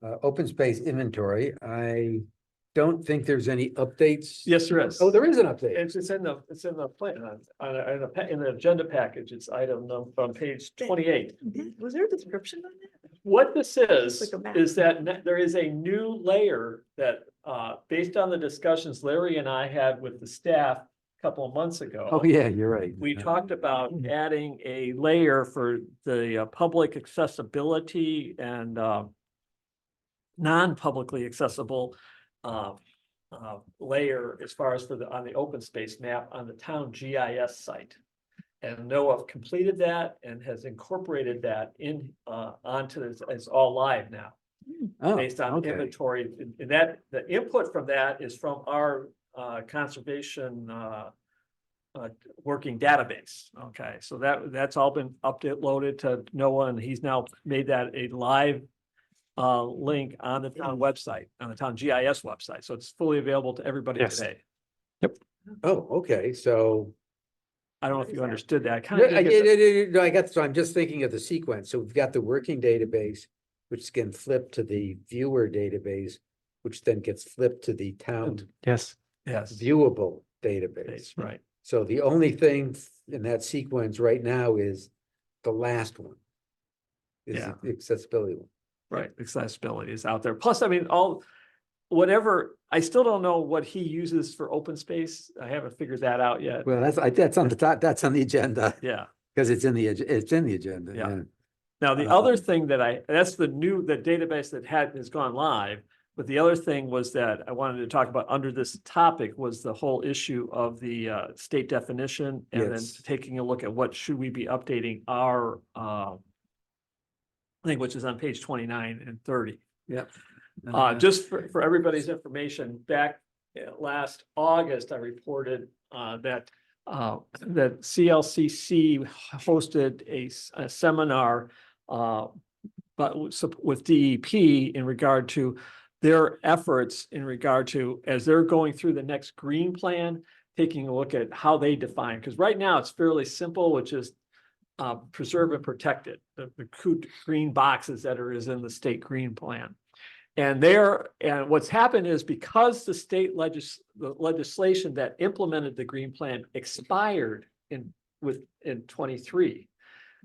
open space inventory. I don't think there's any updates. Yes, there is. Oh, there is an update. It's in the plan in the agenda package. It's item on page 28. Was there a description on that? What this is Like a map. that there is a new layer that, based on the discussions Larry and I had with the staff a couple of months ago. Oh, yeah, you're right. We talked about adding a layer for the public accessibility and non-publicly accessible layer as far as on the open space map on the town GIS site. And NOAA completed that and has incorporated that onto this. It's all live now, Oh, based on okay. inventory. And that the input from that is from our conservation working database. Okay, so that's all been uploaded to NOAA, and he's now made that a live link on the town website, on the town GIS website. So it's fully available to everybody Yes. today. Oh, okay, so. I don't know if you understood that. No, I got, so I'm just thinking of the sequence. So we've got the working database, which can flip to the viewer database, which then gets flipped to the town Yes. Yes. viewable database. Right. So the only thing in that sequence right now is the last one. Is Yeah. the accessibility one. Right, accessibility is out there. Plus, I mean, whatever, I still don't know what he uses for open space. I haven't figured that out yet. Well, that's on the top, that's on the agenda, Yeah. because it's in the agenda, Yeah. yeah. Now, the other thing that's the database that has gone live. But the other thing was that I wanted to talk about under this topic was the whole issue of the state definition and then Yes. taking a look at what should we be updating our thing, which is on page 29 and 30. Yep. Just for everybody's information, back last August, I reported that CLCC hosted a seminar but with DEP in regard to their efforts in regard to, as they're going through the next green plan, taking a look at how they define, because right now it's fairly simple, which is preserve and protect it, the green boxes that is in the state green plan. And what's happened is because the state legislation that implemented the green plan expired in 23,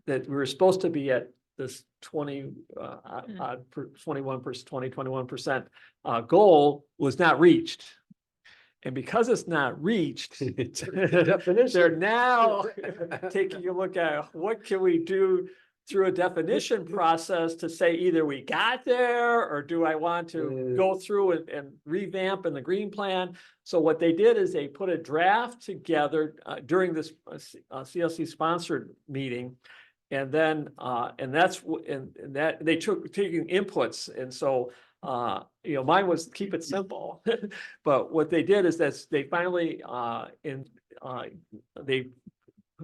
that we were supposed to be at this 21% goal was not reached. And because it's not reached, they're now taking a look at what can we do through a definition process to say either we got there or do I want to go through and revamp in the green plan. So what they did is they put a draft together during this CLC sponsored meeting. And then that they taking inputs. And so mine was keep it simple. But what they did is that they finally they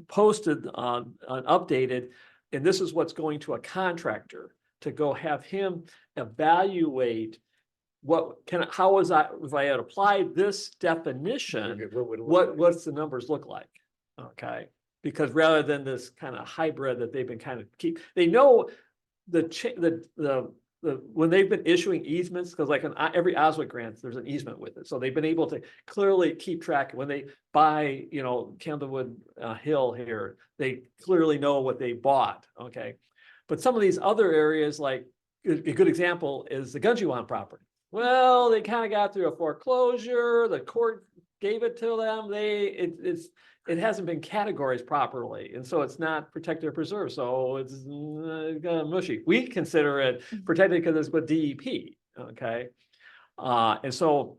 posted an updated, and this is what's going to a contractor to go have him evaluate how was if I had applied this definition, what's the numbers look like? Okay. Because rather than this kind of hybrid that they've been kind of they know when they've been issuing easements, because like every Oswald grant, there's an easement with it. So they've been able to clearly keep track. When they buy, Candlewood Hill here, they clearly know what they bought, okay? But some of these other areas, like a good example is the Gunjuan property. Well, they kind of got through a foreclosure, the court gave it to them, it hasn't been categorized properly, and so it's not protected or preserved, so it's mushy. We consider it protected because it's with DEP, okay? And so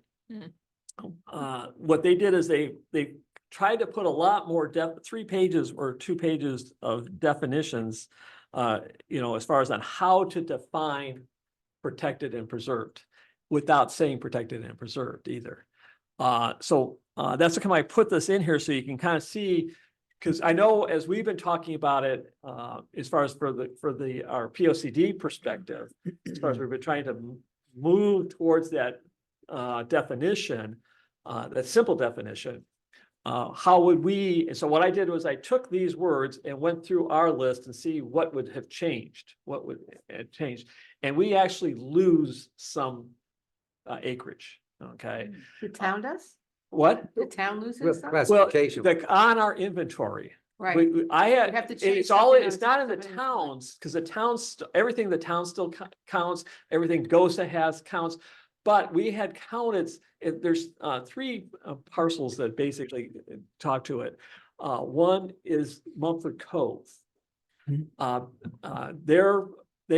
what they did is they tried to put a lot more 3 pages or 2 pages of definitions, as far as on how to define protected and preserved without saying protected and preserved either. So that's why I put this in here so you can kind of see, because I know as we've been talking about it, as far as for our POCD perspective, as far as we've been trying to move towards that definition, that simple definition, how would we? And so what I did was I took these words and went through our list and see what would have changed, what would have changed, and we actually lose some acreage. Okay. The town does? What? The town Well, loses some? Well, classification. on our inventory, Right. I You had, have to change it's all, something it's on not in the something. towns, because the towns, everything the town still counts, everything GOSA has counts. But we had counted, there's 3 parcels that basically talk to it. One is Mumford Cove. They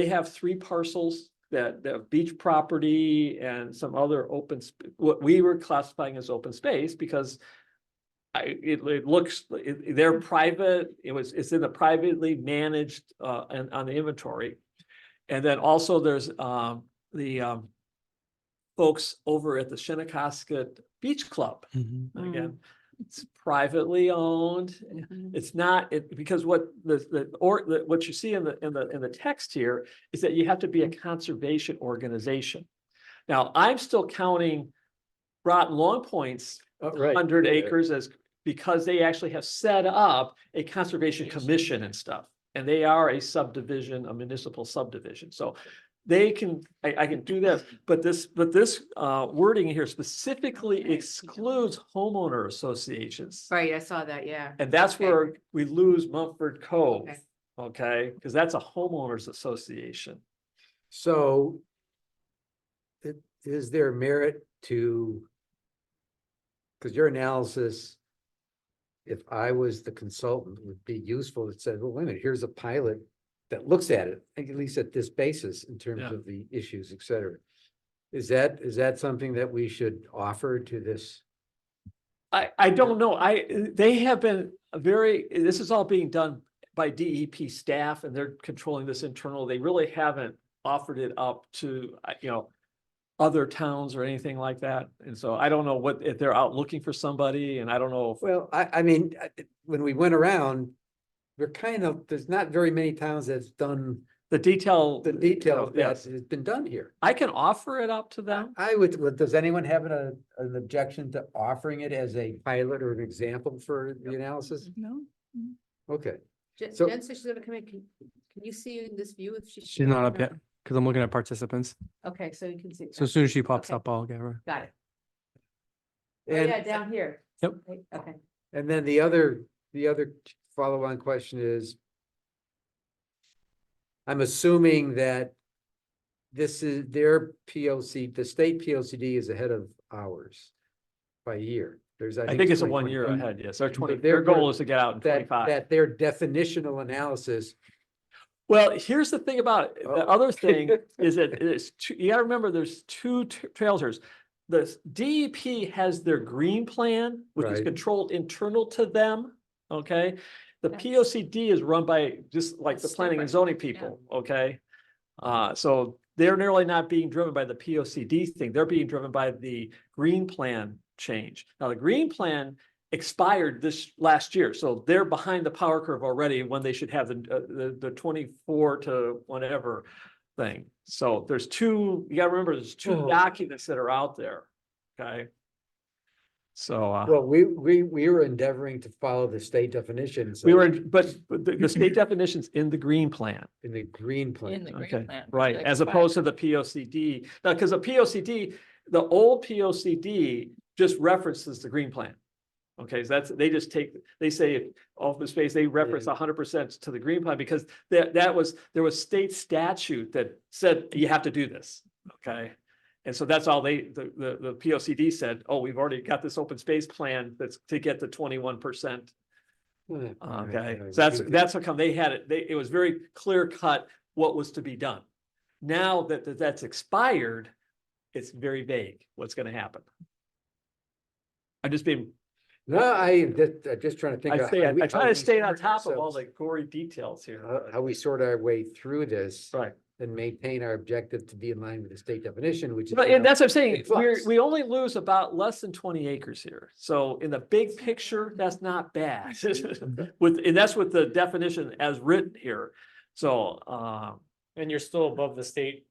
have 3 parcels that have beach property and some other what we were classifying as open space, because it looks, they're private, it's in the privately managed and on the inventory. And then also there's the folks over at the Shinnecock Beach Club. Again, it's privately owned. It's not because what what you see in the text here is that you have to be a conservation organization. Now, I'm still counting Groton Long Point's 100 acres as, because they actually have set up a conservation commission and stuff, and they are a subdivision, a municipal subdivision. So they can, I can do this, but this wording here specifically excludes homeowner associations. Right, I saw that, yeah. And that's Okay. where we lose Mumford Cove, Okay. okay? Because that's a homeowners association. So is there merit to, because your analysis, if I was the consultant, would be useful. It said, well, wait a minute, here's a pilot that looks at it, at least at this basis in terms Yeah. of the issues, et cetera. Is that something that we should offer to this? I don't know. They have been this is all being done by DEP staff, and they're controlling this internal. They really haven't offered it up to, other towns or anything like that. And so I don't know if they're out looking for somebody, and I don't know if, Well, I mean, when we went around, there's not very many towns that's done the detail. the detail that Yes, has been done here. I can offer it up to them. I would, does anyone have an objection to offering it as a pilot or an example for the analysis? No? Okay, Jen So- said she's gonna come in. Can you see in this view if she's? She's not up yet, because I'm looking at participants. Okay, so you can see. So as soon as she pops Okay. up, I'll get her. Got it. Oh, and, yeah, down here. Yep. Right, okay. and then the other follow-on question is, I'm assuming that this is their POC, the state POCD is ahead of ours by a year. I think it's a 1 year 2025. ahead, yes. Our So their goal therefore, is to get out in That, 25. that their definitional analysis. Well, here's the thing about it. The Oh. other thing is that you gotta remember, there's 2 trails here. The DEP has their green plan, which is Right. controlled internal to them, okay? The That's- POCD is run by just like the That's planning and different, zoning people, okay? So they're nearly not being driven by the POCD thing. They're being driven by the green plan change. Now, the green plan expired this last year, so they're behind the power curve already when they should have the 24 to whatever thing. So there's 2, you gotta remember, there's 2 Oh. documents that are out there, okay? So, Well, we were endeavoring to follow the state definition. so we were, but the state definition's in the green plan. in the green In plan. the green Okay, plan. right, as opposed to the POCD. Now, because the POCD, the old POCD just references the green plan. Okay, so that's, they just take, they say open space, they reference 100% to the green plan because there was state statute that said you have to do this, okay? And so that's all the POCD said, oh, we've already got this open space plan that's to get the 21%. Okay, so that's how come they had it, it was very clear cut what was to be done. Now that that's expired, it's very vague what's gonna happen. I'm just being, No, I'm just trying to think. of how we- I try how to we stay on sort top of all ourselves- the gory details here. How we sort our way through this. Right. And maintain our objective to be in line with the state definition, which is. But, you and know, that's what I'm saying, in flux. we only lose about less than 20 acres here. So in the big picture, that's not bad. And that's with the definition as written here. So, And you're still above the state,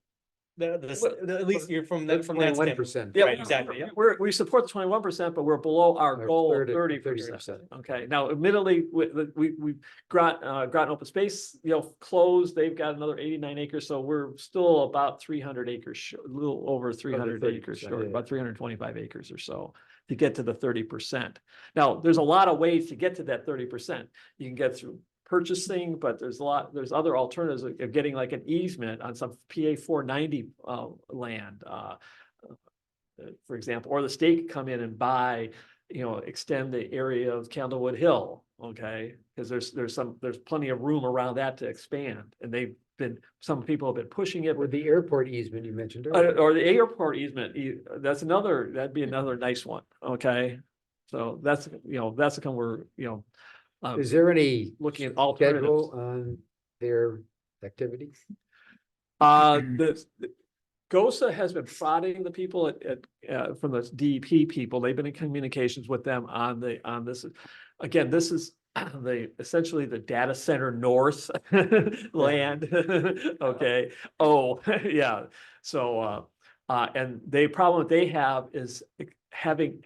at least you're from that, from that standpoint. 21%. yeah, Right, exactly, yeah. we support the 21%, but we're below our Our goal of 30 30%. 30%. Okay, now admittedly, we Groton Open Space, closed, they've got another 89 acres, so we're still about 300 acres, a little over 300 acres 30%, short, yeah. about 325 acres or so to get to the 30%. Now, there's a lot of ways to get to that 30%. You can get through purchasing, but there's other alternatives of getting like an easement on some PA 490 land, for example, or the state could come in and buy, extend the area of Candlewood Hill, okay? Because there's plenty of room around that to expand, and some people have been pushing it. With the airport easement you mentioned earlier. Or the airport easement, that'd be another nice one, okay? So that's the kind where, Is there any looking at alternatives. schedule on their activities? The GOSA has been prodding the people from the DEP people. They've been in communications with them on this. Again, this is essentially the data center north land. Okay. Oh, yeah. So, and the problem that they have is having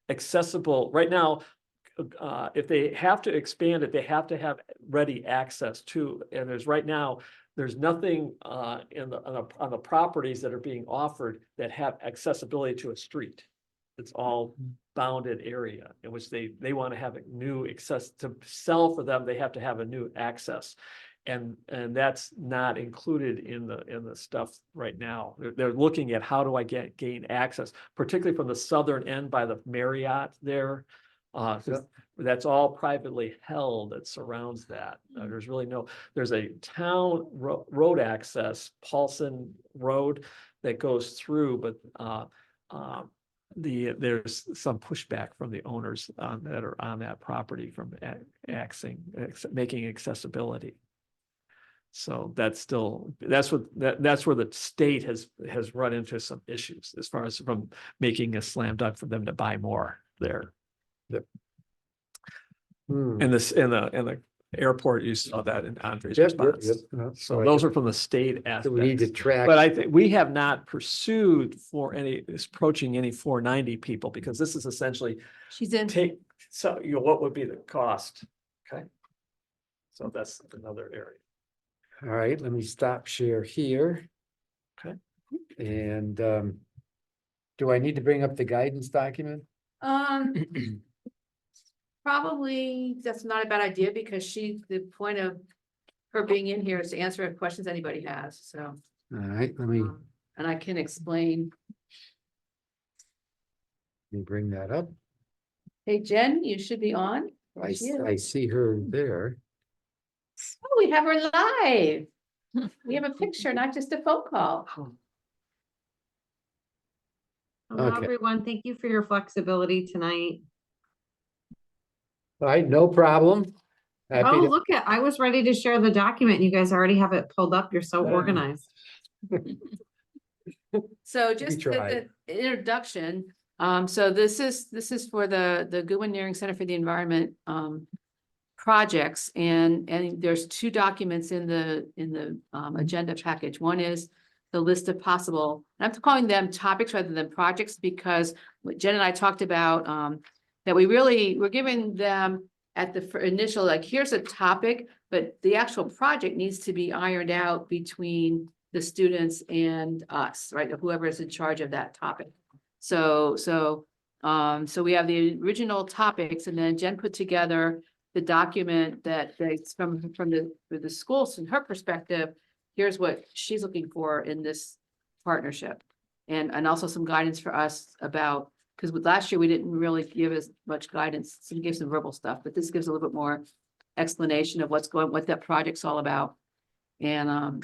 accessible right now. If they have to expand it, they have to have ready access to, and there's nothing on the properties that are being offered that have accessibility to a street. It's all bounded area in which they want to have a new access to sell for them. They have to have a new access. And that's not included in the stuff right now. They're looking at how do I gain access, particularly from the southern end by the Marriott there. That's all privately held that surrounds that. There's a town road access, Paulson Road, that goes through, but there's some pushback from the owners that are on that property from making accessibility. So that's where the state has run into some issues as far as from making a slam dunk for them to buy more there. And the airport, you saw that in Andre's response. So those are from the state So we need to aspects. track. But I think we have not pursued approaching any 490 people, because this is essentially She's in. what would be the cost? Okay. So that's another area. All right, let me stop share here. Okay. And do I need to bring up the guidance document? Probably that's not a bad idea, because the point of her being in here is to answer questions anybody has, so. All right, let me And I can explain. bring that up. Hey, Jen, you should be on. There she is. I see her there. Oh, we have her live. We have a picture, not just a phone call. Hello, Okay. everyone. Thank you for your flexibility tonight. All right, no problem. Happy Oh, to- look I was ready to share the document. You guys already have it pulled up. You're so Yeah. organized. So just tried. the introduction, so this is for the Goodwin Nearing Center for the Environment projects, and there's two documents in the agenda package. One is the list of possible, and I'm calling them topics rather than projects, because what Jen and I talked about, that we're giving them at the initial, like, here's a topic, but the actual project needs to be ironed out between the students and us, right? Whoever is in charge of that topic. So we have the original topics, and then Jen put together the document that's from the schools, from her perspective, here's what she's looking for in this partnership. And also some guidance for us about, because with last year, we didn't really give as much guidance. So we gave some verbal stuff, but this gives a little bit more explanation of what that project's all about. And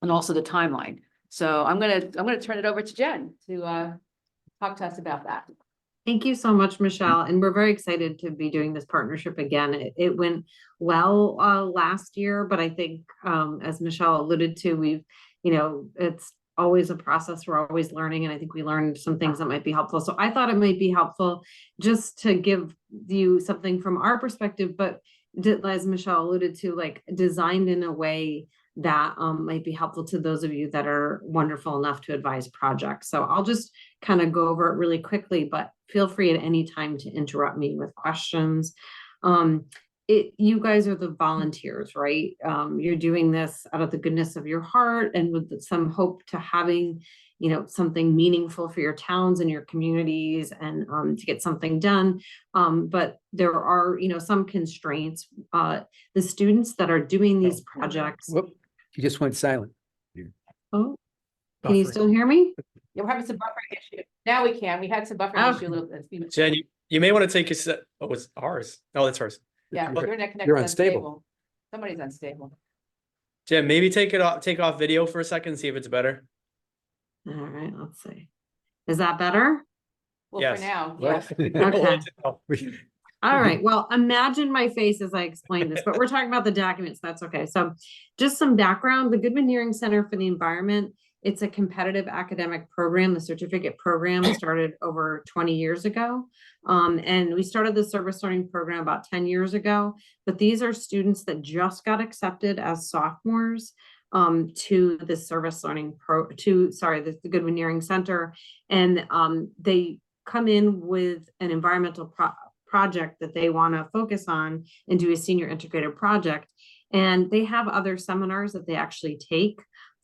also the timeline. So I'm gonna turn it over to Jen to talk to us about that. Thank you so much, Michelle. And we're very excited to be doing this partnership again. It went well last year, but I think as Michelle alluded to, it's always a process. We're always learning. And I think we learned some things that might be helpful. So I thought it might be helpful just to give you something from our perspective, but as Michelle alluded to, like designed in a way that might be helpful to those of you that are wonderful enough to advise projects. So I'll just kind of go over it really quickly, but feel free at any time to interrupt me with questions. You guys are the volunteers, right? You're doing this out of the goodness of your heart and with some hope to having, something meaningful for your towns and your communities and to get something done. But there are, some constraints. The students that are doing these projects. Whoop, you just went silent. Oh, can you still hear me? Yeah, we're having some buffering issue. Now we can. We had some buffering Oh. issue a little bit. Jen, you may want to take a set. Oh, it's ours. No, that's ours. Yeah, You're- your internet you're connection's unstable. Somebody's unstable. Jen, maybe take off video for a second, see if it's better. All right, let's see. Is that better? Well, Yes. for now, What? yeah. Okay. All right. Well, imagine my face as I explain this, but we're talking about the documents. That's okay. So just some background, the Goodman Nearing Center for the Environment, it's a competitive academic program. The certificate program started over 20 years ago. And we started the service learning program about 10 years ago, but these are students that just got accepted as sophomores to the service learning the Goodman Nearing Center. And they come in with an environmental project that they want to focus on and do a senior integrated project. And they have other seminars that they actually take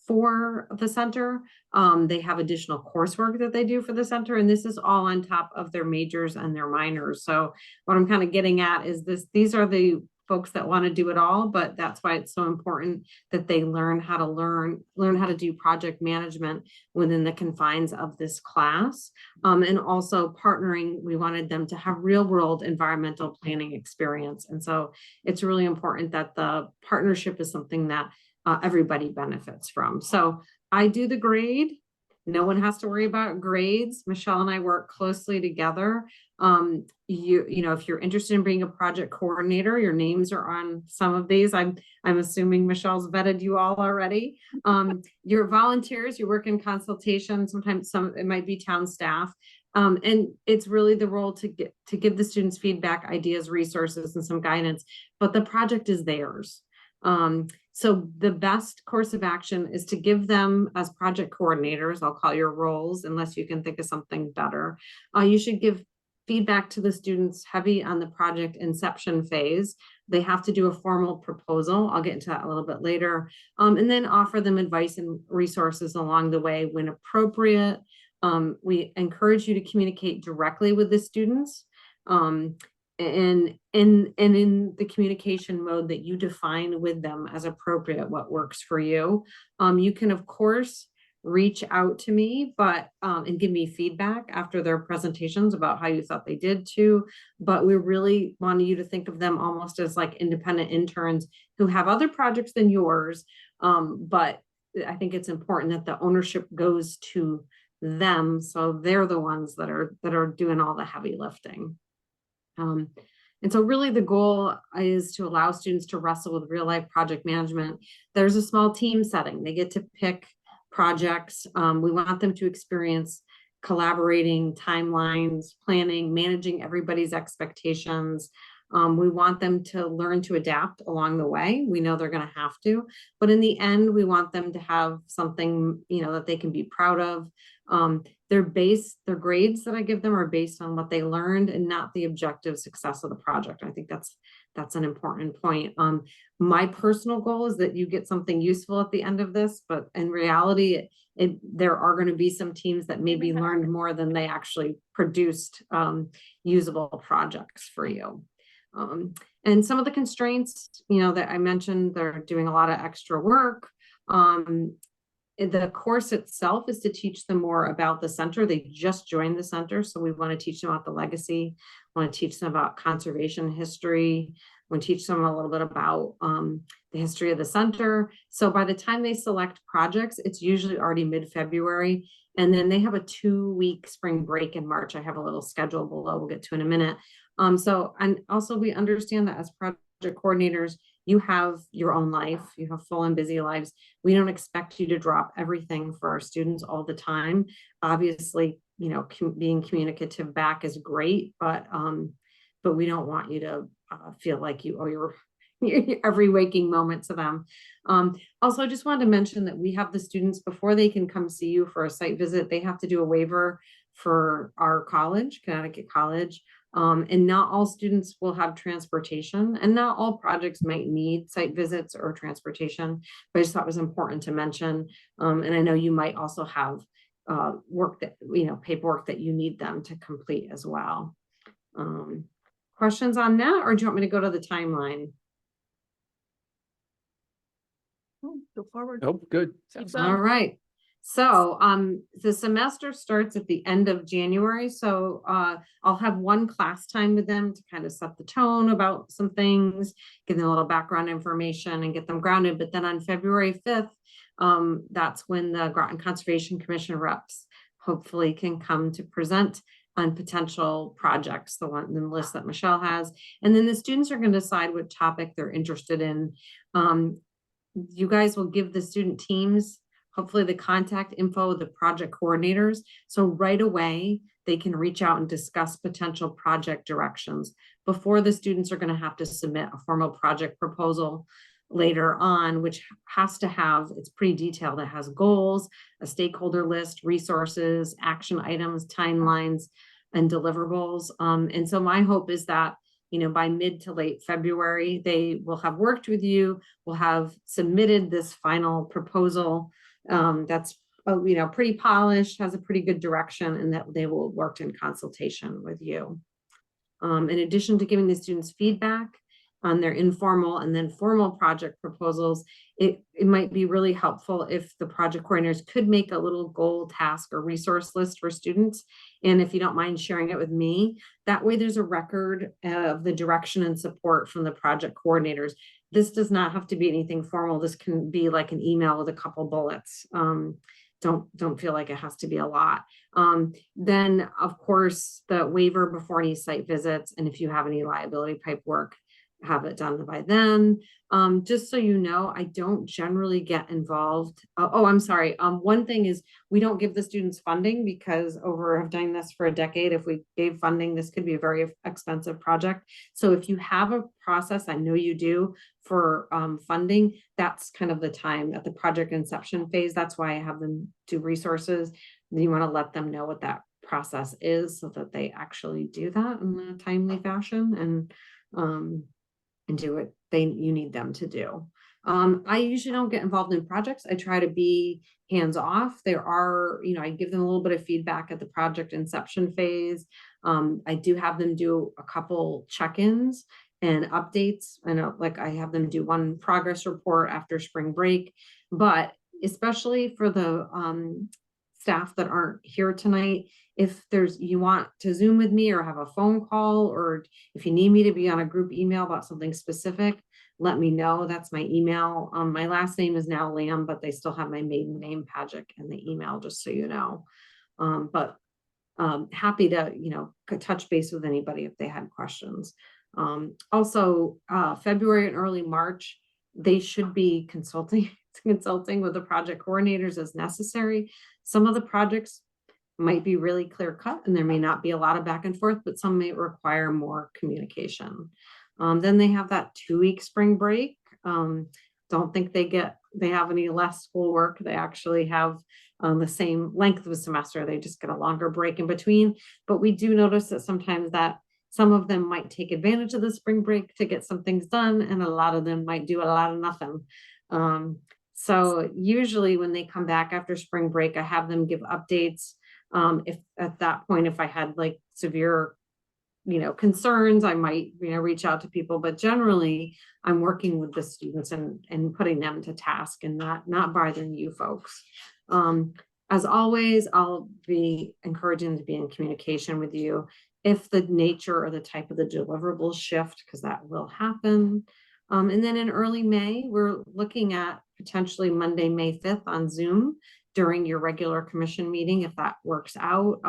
for the center. They have additional coursework that they do for the center, and this is all on top of their majors and their minors. So what I'm kind of getting at is these are the folks that want to do it all, but that's why it's so important that they learn how to do project management within the confines of this class. And also partnering, we wanted them to have real world environmental planning experience. And so it's really important that the partnership is something that everybody benefits from. So I do the grade. No one has to worry about grades. Michelle and I work closely together. If you're interested in being a project coordinator, your names are on some of these. I'm assuming Michelle's vetted you all already. You're volunteers, you work in consultation. Sometimes it might be town staff. And it's really the role to give the students feedback, ideas, resources, and some guidance, but the project is theirs. So the best course of action is to give them as project coordinators, I'll call your roles, unless you can think of something better. You should give feedback to the students heavy on the project inception phase. They have to do a formal proposal. I'll get into that a little bit later. And then offer them advice and resources along the way when appropriate. We encourage you to communicate directly with the students. And in the communication mode that you define with them as appropriate, what works for you. You can, of course, reach out to me, but and give me feedback after their presentations about how you thought they did too. But we really wanted you to think of them almost as like independent interns who have other projects than yours. But I think it's important that the ownership goes to them, so they're the ones that are doing all the heavy lifting. And so really the goal is to allow students to wrestle with real life project management. There's a small team setting. They get to pick projects. We want them to experience collaborating, timelines, planning, managing everybody's expectations. We want them to learn to adapt along the way. We know they're going to have to, but in the end, we want them to have something, you know, that they can be proud of. Their grades that I give them are based on what they learned and not the objective success of the project. I think that's an important point. My personal goal is that you get something useful at the end of this, but in reality, there are going to be some teams that maybe learned more than they actually produced usable projects for you. And some of the constraints, you know, that I mentioned, they're doing a lot of extra work. The course itself is to teach them more about the center. They just joined the center, so we want to teach them about the legacy, want to teach them about conservation history, want to teach them a little bit about the history of the center. So by the time they select projects, it's usually already mid-February, and then they have a 2-week spring break in March. I have a little schedule below, we'll get to in a minute. So, and also we understand that as project coordinators, you have your own life, you have full and busy lives. We don't expect you to drop everything for our students all the time. Obviously, you know, being communicative back is great, but we don't want you to feel like you owe your every waking moment to them. Also, I just wanted to mention that we have the students, before they can come see you for a site visit, they have to do a waiver for our college, Connecticut College. And not all students will have transportation, and not all projects might need site visits or transportation, but I just thought it was important to mention. And I know you might also have work that, you know, paperwork that you need them to complete as well. Questions on that, or do you want me to go to the timeline? Go forward. Oh, good. All right. So the semester starts at the end of January. So I'll have one class time with them to kind of set the tone about some things, give them a little background information and get them grounded. But then on February 5th, that's when the Groton Conservation Commission reps hopefully can come to present on potential projects, the list that Michelle has. And then the students are going to decide what topic they're interested in. You guys will give the student teams hopefully the contact info of the project coordinators. So right away, they can reach out and discuss potential project directions before the students are going to have to submit a formal project proposal later on, which has to have, it's pretty detailed. It has goals, a stakeholder list, resources, action items, timelines, and deliverables. And so my hope is that, you know, by mid to late February, they will have worked with you, will have submitted this final proposal that's, you know, pretty polished, has a pretty good direction, and that they will work in consultation with you. In addition to giving the students feedback on their informal and then formal project proposals, it might be really helpful if the project coordinators could make a little goal, task, or resource list for students. And if you don't mind sharing it with me, that way there's a record of the direction and support from the project coordinators. This does not have to be anything formal. This can be like an email with a couple bullets. Don't feel like it has to be a lot. Then of course, the waiver before any site visits, and if you have any liability pipe work, have it done by then. Just so you know, I don't generally get involved. Oh, I'm sorry. One thing is we don't give the students funding because I've done this for a decade. If we gave funding, this could be a very expensive project. So if you have a process, I know you do, for funding, that's kind of the time at the project inception phase. That's why I have them do resources. You want to let them know what that process is so that they actually do that in a timely fashion and do what you need them to do. I usually don't get involved in projects. I try to be hands-off. There are, you know, I give them a little bit of feedback at the project inception phase. I do have them do a couple check-ins and updates. I know, like I have them do one progress report after spring break, but especially for the staff that aren't here tonight, if you want to Zoom with me or have a phone call, or if you need me to be on a group email about something specific, let me know. That's my email. My last name is now Lamb, but they still have my maiden name, Pajic, in the email, just so you know. But happy to, you know, touch base with anybody if they had questions. Also, February and early March, they should be consulting with the project coordinators as necessary. Some of the projects might be really clear cut and there may not be a lot of back and forth, but some may require more communication. Then they have that 2-week spring break. Don't think they have any less schoolwork. They actually have the same length of a semester. They just get a longer break in between. But we do notice that sometimes that some of them might take advantage of the spring break to get some things done, and a lot of them might do a lot of nothing. So usually when they come back after spring break, I have them give updates. If at that point, if I had like severe, concerns, I might, reach out to people, but generally I'm working with the students and putting them to task and not bothering you folks. As always, I'll be encouraging to be in communication with you if the nature or the type of the deliverables shift, because that will happen. And then in early May, we're looking at potentially Monday, May 5th on Zoom during your regular commission meeting, if that works out.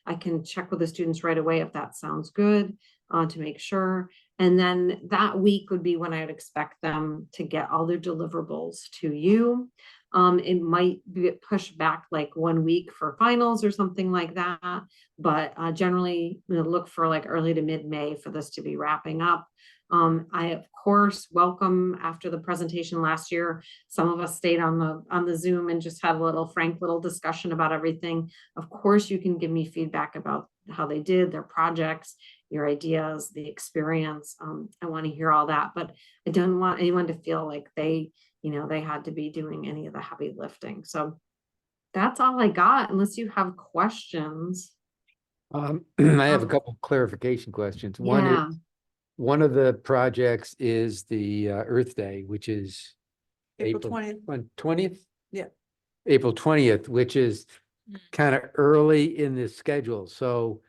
I can check with the students right away if that sounds good, to make sure. And then that week would be when I would expect them to get all their deliverables to you. It might get pushed back like 1 week for finals or something like that. But generally, look for like early to mid-May for this to be wrapping up. I of course welcome, after the presentation last year, some of us stayed on the Zoom and just had a little frank little discussion about everything. Of course, you can give me feedback about how they did their projects, your ideas, the experience. I want to hear all that, but I don't want anyone to feel like they had to be doing any of the heavy lifting. So that's all I got, unless you have questions. I have a couple clarification questions. Yeah. One of the projects is the Earth Day, which is April 20th. 20th? Yeah. April 20th, which is kind of early in the schedule. So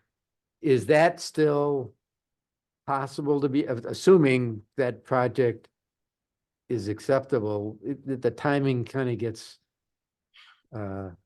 is that still possible to be, assuming that project is acceptable, the timing kind of gets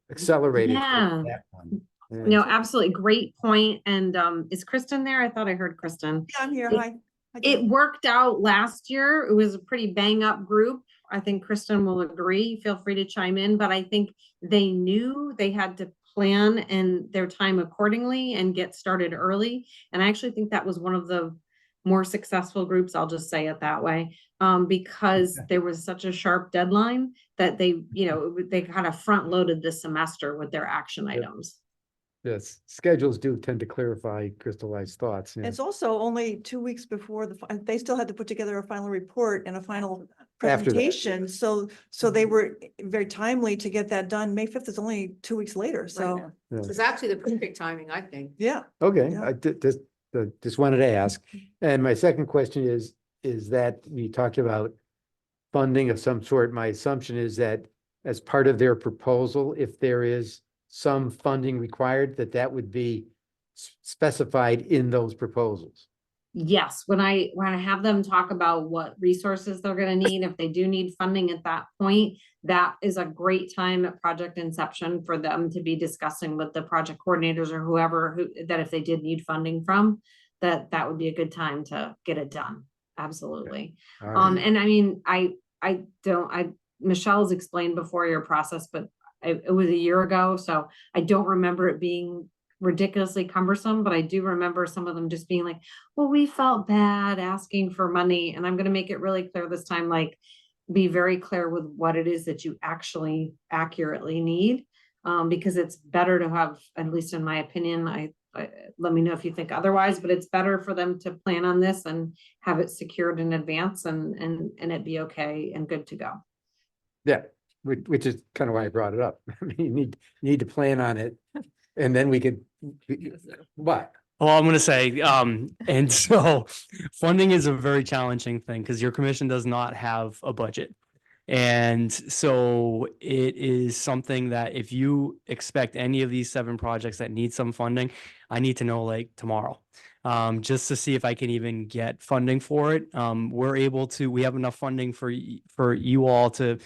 accelerated for Yeah. that one. No, absolutely. Great point. And is Kristen there? I thought I heard Kristen. Yeah, I'm here. It- Hi. Hi, It Jen. worked out last year. It was a pretty bang up group. I think Kristen will agree. Feel free to chime in, but I think they knew they had to plan and their time accordingly and get started early. And I actually think that was one of the more successful groups. I'll just say it that way. Because there was such a sharp deadline that they kind of front loaded this semester with their action items. Yes, schedules do tend to clarify crystallized thoughts. Yeah. It's also only 2 weeks before they still had to put together a final report and a final After that. presentation. So they were very timely to get that done. May 5th is only 2 weeks later. So, Yeah. It's actually the perfect timing, I think. yeah. Okay, Yeah. I just wanted to ask. And my second question is that we talked about funding of some sort. My assumption is that as part of their proposal, if there is some funding required, that would be specified in those proposals. Yes, when I have them talk about what resources they're gonna need, if they do need funding at that point, that is a great time at project inception for them to be discussing with the project coordinators or whoever that if they did need funding from, that would be a good time to get it done. Absolutely. All right. And I mean, Michelle's explained before your process, but it was a year ago, so I don't remember it being ridiculously cumbersome, but I do remember some of them just being like, well, we felt bad asking for money. And I'm going to make it really clear this time, like, be very clear with what it is that you actually accurately need. Because it's better to have, at least in my opinion, let me know if you think otherwise, but it's better for them to plan on this and have it secured in advance and it be okay and good to go. Yeah, which is kind of why I brought it up. I mean, you need to plan on it, and then we could, what? Well, I'm gonna say, and so funding is a very challenging thing because your commission does not have a budget. And so it is something that if you expect any of these 7 projects that need some funding, I need to know like tomorrow. Just to see if I can even get funding for it. We have enough funding for you all to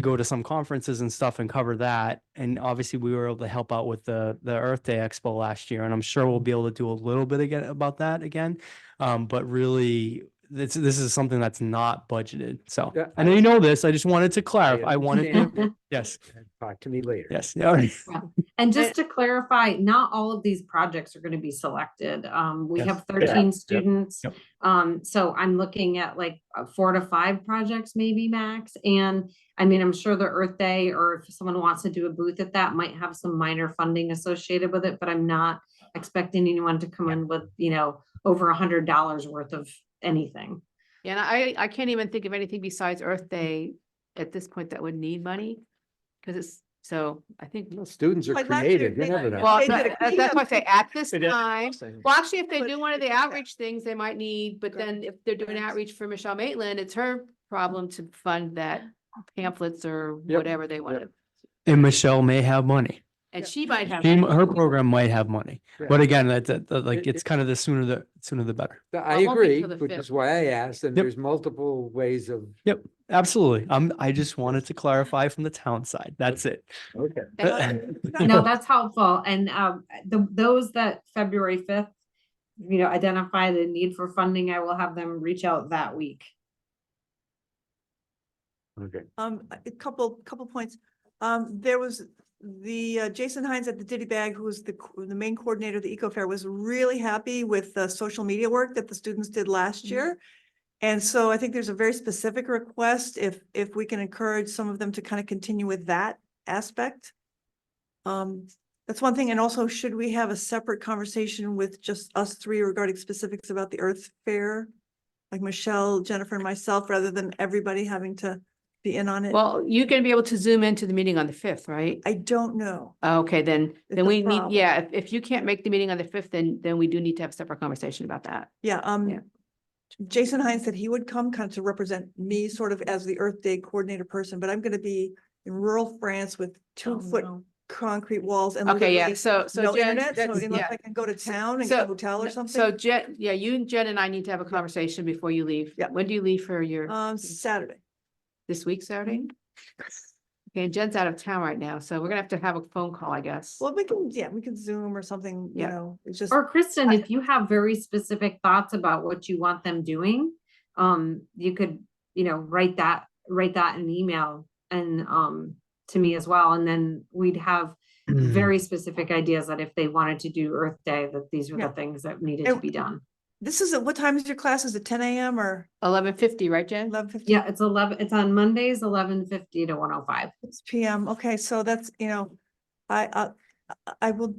go to some conferences and stuff and cover that. And obviously we were able to help out with the Earth Day Expo last year, and I'm sure we'll be able to do a little bit again about that again. But really this is something that's not budgeted. So Yeah, I know you know this. I just wanted to clarify. I wanted to, understand. yes, Talk to me later. yes. All right. And just to clarify, not all of these projects are gonna be selected. We Yes. have 13 students. Yep. So I'm looking at like 4 to 5 projects maybe max. And I mean, I'm sure the Earth Day, or if someone wants to do a booth at that, might have some minor funding associated with it, but I'm not expecting anyone to come in with, over $100 worth of anything. And I can't even think of anything besides Earth Day at this point that would need money. Cause it's, so I think, Well, students are Like last year, creative, you they- never know. well, They did a that's why I say at this They did. time. Well, actually, if they But do one of the it's okay. outreach things, they might need, but then if they're doing Grants. outreach for Michelle Maitland, it's her problem to fund that pamphlets or Yep. whatever they want. And Michelle may have money. And she might have. Her program might have money. Yeah. But again, like, It- it's kind of the sooner the better. I it won't be agree, till the which 5th. is why I asked, and Yep. there's multiple ways of, Yep, absolutely. I just wanted to clarify from the town side. That's it. okay. No, that's helpful. And those that February 5th, identify the need for funding, I will have them reach out that week. Okay. A couple points. There was the Jason Hines at the Diddy Bag, who was the main coordinator of the Eco Fair, was really happy with the social media work that the students did last year. And so I think there's a very specific request if we can encourage some of them to kind of continue with that aspect. That's one thing. And also, should we have a separate conversation with just us three regarding specifics about the Earth Fair? Like Michelle, Jennifer, and myself, rather than everybody having to be in on it? Well, you're gonna be able to zoom into the meeting on the 5th, right? I don't know. Okay, then It's then the we need, problem. yeah, if you can't make the meeting on the 5th, then we do need to have a separate conversation about that. Yeah, Yeah. Jason Hines said he would come kind of to represent me sort of as the Earth Day coordinator person, but I'm gonna be in rural France with 2-foot concrete walls and Okay, yeah, literally so no Jen, internet, so that's- unless yeah. I can go to town and So- get a hotel or So something. Jen, yeah, you and Jen and I need to have a conversation before you leave. Yeah. When do you leave for your, Saturday. this week, Saturday? Okay, and Jen's out of town right now, so we're gonna have a phone call, I guess. Well, we can Zoom or something, Yeah. it's just, Or Kristen, if you have very specific thoughts about what you want them doing, you could, write that in an email and, to me as well. And then we'd have very specific ideas that if they wanted to do Earth Day, that these were the Yeah. things that needed to And- be done. this is, what time is your class? Is it 10 a.m. or 11:50, right, Jen? 11:50? Yeah, it's on Mondays, 11:50 to 1:05. 6 p.m. Okay, so that's, I will,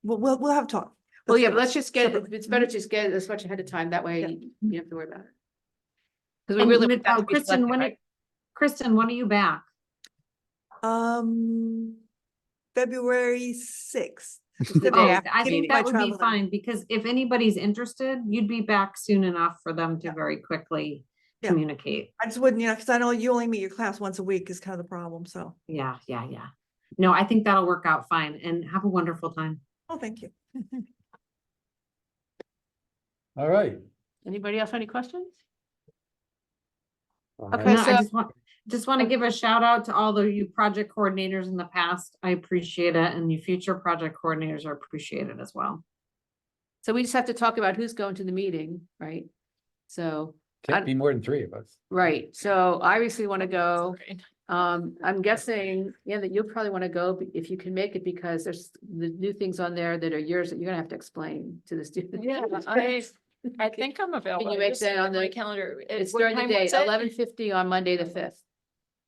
we'll have a talk. Well, yeah, but let's just get, separately. it's better to just get it as much ahead of time, that way Yeah. you don't have to worry about it. Cause we And really. when- want that to be Kristen, selected, when right? Kristen, when are you back? February 6th. The day Oh, after I meeting. think that would be travel then. fine, because if anybody's interested, you'd be back soon enough for them to very quickly Yeah. communicate. I just wouldn't, because I know you only meet your class once a week is kind of the problem, so. Yeah. No, I think that'll work out fine, and have a wonderful time. Oh, thank you. All right. Anybody else have any questions? All Okay, right. No, I so- just want to give a shout out to all of you project coordinators in the past. I appreciate it, and you future project coordinators are appreciated as well. So we just have to talk about who's going to the meeting, right? So, Can't be more than 3 of us. right, so I obviously want to go. Great. I'm guessing, yeah, that you'll probably want to go if you can make it, because there's the new things on there that are yours that you're gonna have to explain to the students. Yeah, I think I'm available. you I make just that looked on at my the- calendar? It's What during the time day, was it? 11:50 on Monday, the 5th.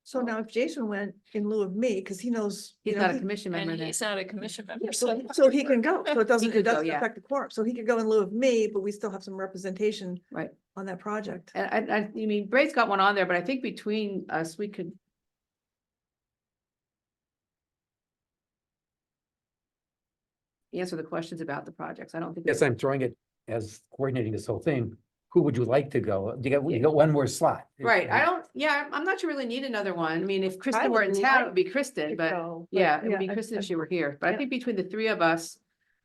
So now if Jason went in lieu of me, because he knows. He's you know, not a he- commission member And then. he's not a commission member, So he can go, so it doesn't, could it go, doesn't yeah. affect the quorum, so he could go in lieu of me, but we still have some representation. Right. On that project. And you mean, Bray's got one on there, but I think between us, we could. Answer the questions about the projects. I don't think. Yes, I'm throwing it as coordinating this whole thing. Who would you like to go? You got one more slot. Right, I'm not sure really need another one. I mean, if Kristen were in would town, it like would be Kristen, To but go, yeah, it would be I- Kristen if I- she were here. But I yeah. think between the 3 of us,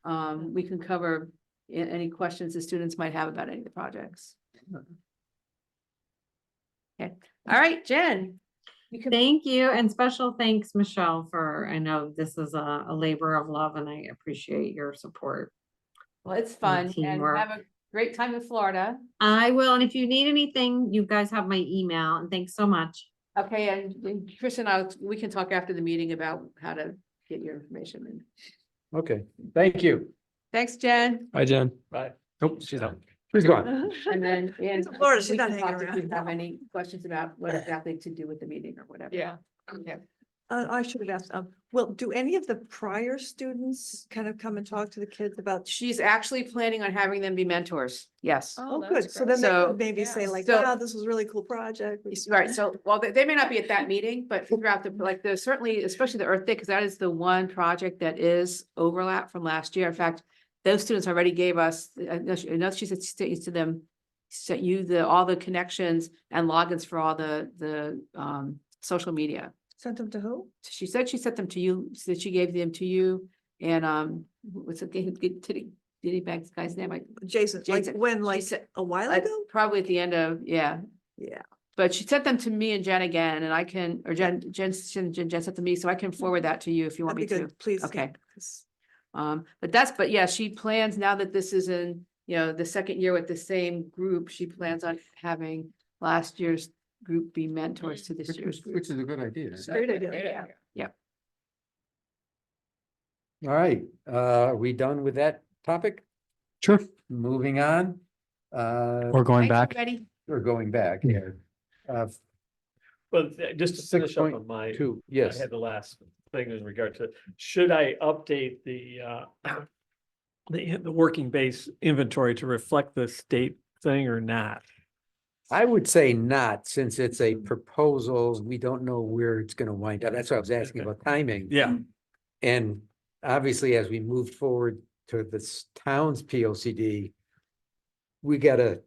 we can cover any questions the students might have about any of the projects. Okay, all right, Jen. You can, Thank you, and special thanks, Michelle, I know this is a labor of love, and I appreciate your support. well, it's fun and teamwork. great time in Florida. I will, and if you need anything, you guys have my email, and thanks so much. Okay, and Chris and I, we can talk after the meeting about how to get your information in. Okay, thank you. Thanks, Jen. Hi, Jen. Right. Nope, she's out. She's gone. And then, and in Florida, she's we not can hanging talk if around. you have any questions about what exactly to do with the meeting or whatever. Yeah. Okay. I should have asked, well, do any of the prior students kind of come and talk to the kids about? She's actually planning on having them be mentors. Yes. Oh, that's good. So great. then they So- could maybe say Yes. like, So- wow, this was a really cool project. We- Right, so, well, they may not be at that meeting, but throughout the, like, there's certainly, especially the Earth Day, because that is the one project that is overlap from last year. In fact, those students already gave us, I know she said, to them, sent you all the connections and logins for all the social media. Sent them to who? She said she sent them to you, that she gave them to you, and, what's it, Diddy Bags guy's name? Jason, like Jason. when, She like said- a while like, ago? probably at the end of, yeah. Yeah. But she sent them to me and Jen again, and I can, or Jen sent them to me, so I can forward that to you if you want me That'd be to. good, please. Okay. 'cause- But yeah, she plans, now that this is in, the second year with the same group, she plans on having last year's group be mentors to this year's group. Which is a good idea. Great idea. Great idea. All right, are we done with that topic? Sure. Moving on. Or going Thanks, back. everybody. We're going back here. But just to finish up on my. 6.2, I yes. had the last thing in regard to, should I update the the working base inventory to reflect the state thing or not? I would say not, since it's a proposal, we don't know where it's gonna wind up. That's why I was asking about timing. Yeah, And obviously, as we move forward to this town's P O C D, we gotta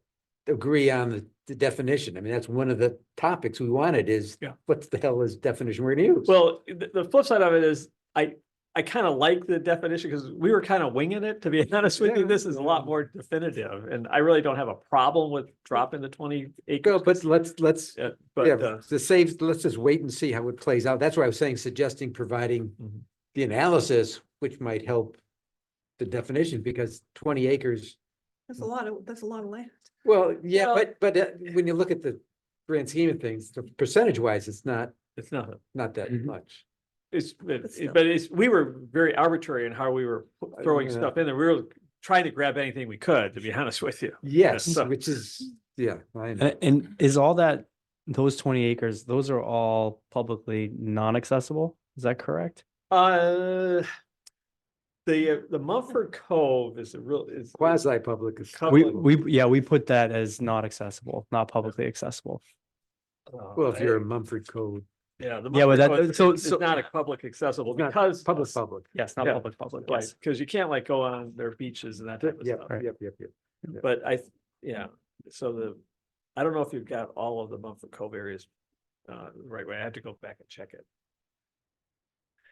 agree on the definition. I mean, that's one of the topics we wanted is, Yeah. what the hell is definition we're gonna use? well, the flip side of it is, I kind of like the definition because we were kind of winging it, to be honest with you. Yeah. This is a lot more definitive, and I really don't have a problem with dropping the 20 Go, acres. but let's, Yeah, yeah, but, to save, let's just wait and see how it plays out. That's why I was saying, suggesting providing Mhm. the analysis, which might help the definition, because 20 acres, That's a lot of land. well, yeah, Well- but when you look at the grand scheme of things, the percentage wise, it's not it's not, that Mhm. much. still. but we were very arbitrary in how we were throwing Yeah. stuff in there. We were trying to grab anything we could, to be honest with you. Yes, so- which is, yeah, I know. And is all that, those 20 acres, those are all publicly non-accessible? Is that correct? The Mumford Cove is a real, is. Quasi-public is, We put that as not accessible, not publicly accessible. well, if you're a Mumford Code, Yeah. the Yeah, but Mumford that- Cove is- so- It's so- not a public accessible not because. public. Yes, not Yeah. public, Right, yes. because you can't like go on their beaches and that type of Yep, stuff. Right. yep. But yeah, so I don't know if you've got all of the Mumford Cove areas the right way. I have to go back and check it.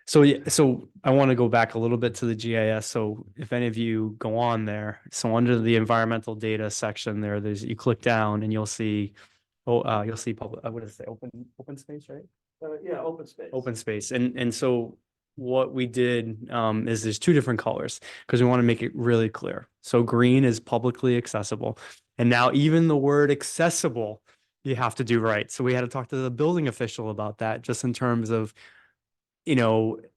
So, yeah, so I want to go back a little bit to the GIS. So if any of you go on there, so under the environmental data section there, you click down and you'll see, you'll see public, what does it say? Open space, right? Yeah, open space. Open space. And so what we did is there's two different colors because we want to make it really clear. So green is publicly accessible. And now even the word accessible, you have to do right. So we had to talk to the building official about that, just in terms of,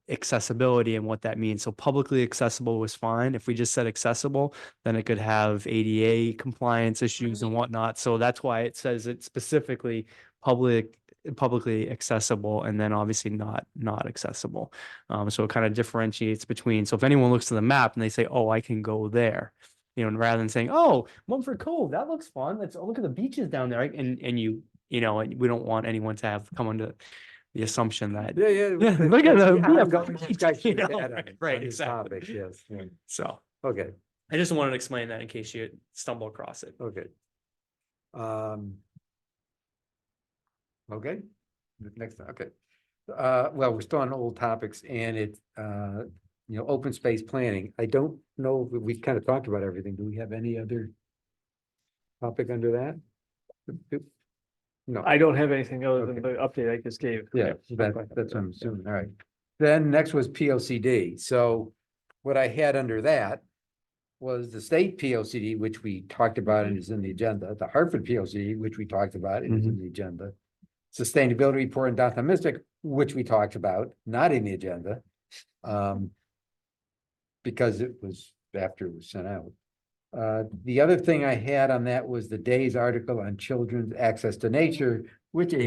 accessibility and what that means. So publicly accessible was fine. If we just said accessible, then it could have ADA compliance issues and whatnot. So that's why it says it specifically publicly accessible, and then obviously not accessible. So it kind of differentiates between, so if anyone looks to the map and they say, oh, I can go there, and rather than saying, oh, Mumford Cove, that looks fun. Look at the beaches down there. Right? And and we don't want anyone to have come under the assumption that, Yeah. Yeah, look at the- I'm yeah, going to guys you should know, add on- right, on this exactly. topic, yes, yeah. so Okay, I just wanted to explain that in case you stumble across it. okay. Okay, next, okay. Well, we're still on old topics and it's, open space planning. I don't know, we kind of talked about everything. Do we have any other topic under that? No. I don't have anything other than Okay. the update I just gave. Yeah, that's what I'm assuming, all right. Then next was P O C D, so what I had under that was the state P O C D, which we talked about and is in the agenda, the Hartford P O C D, which we talked about and is in the agenda. Sustainability report in Downtown Mystic, which we talked about, not in the agenda. Because it was after it was sent out. The other thing I had on that was the day's article on children's access to nature, which Sure,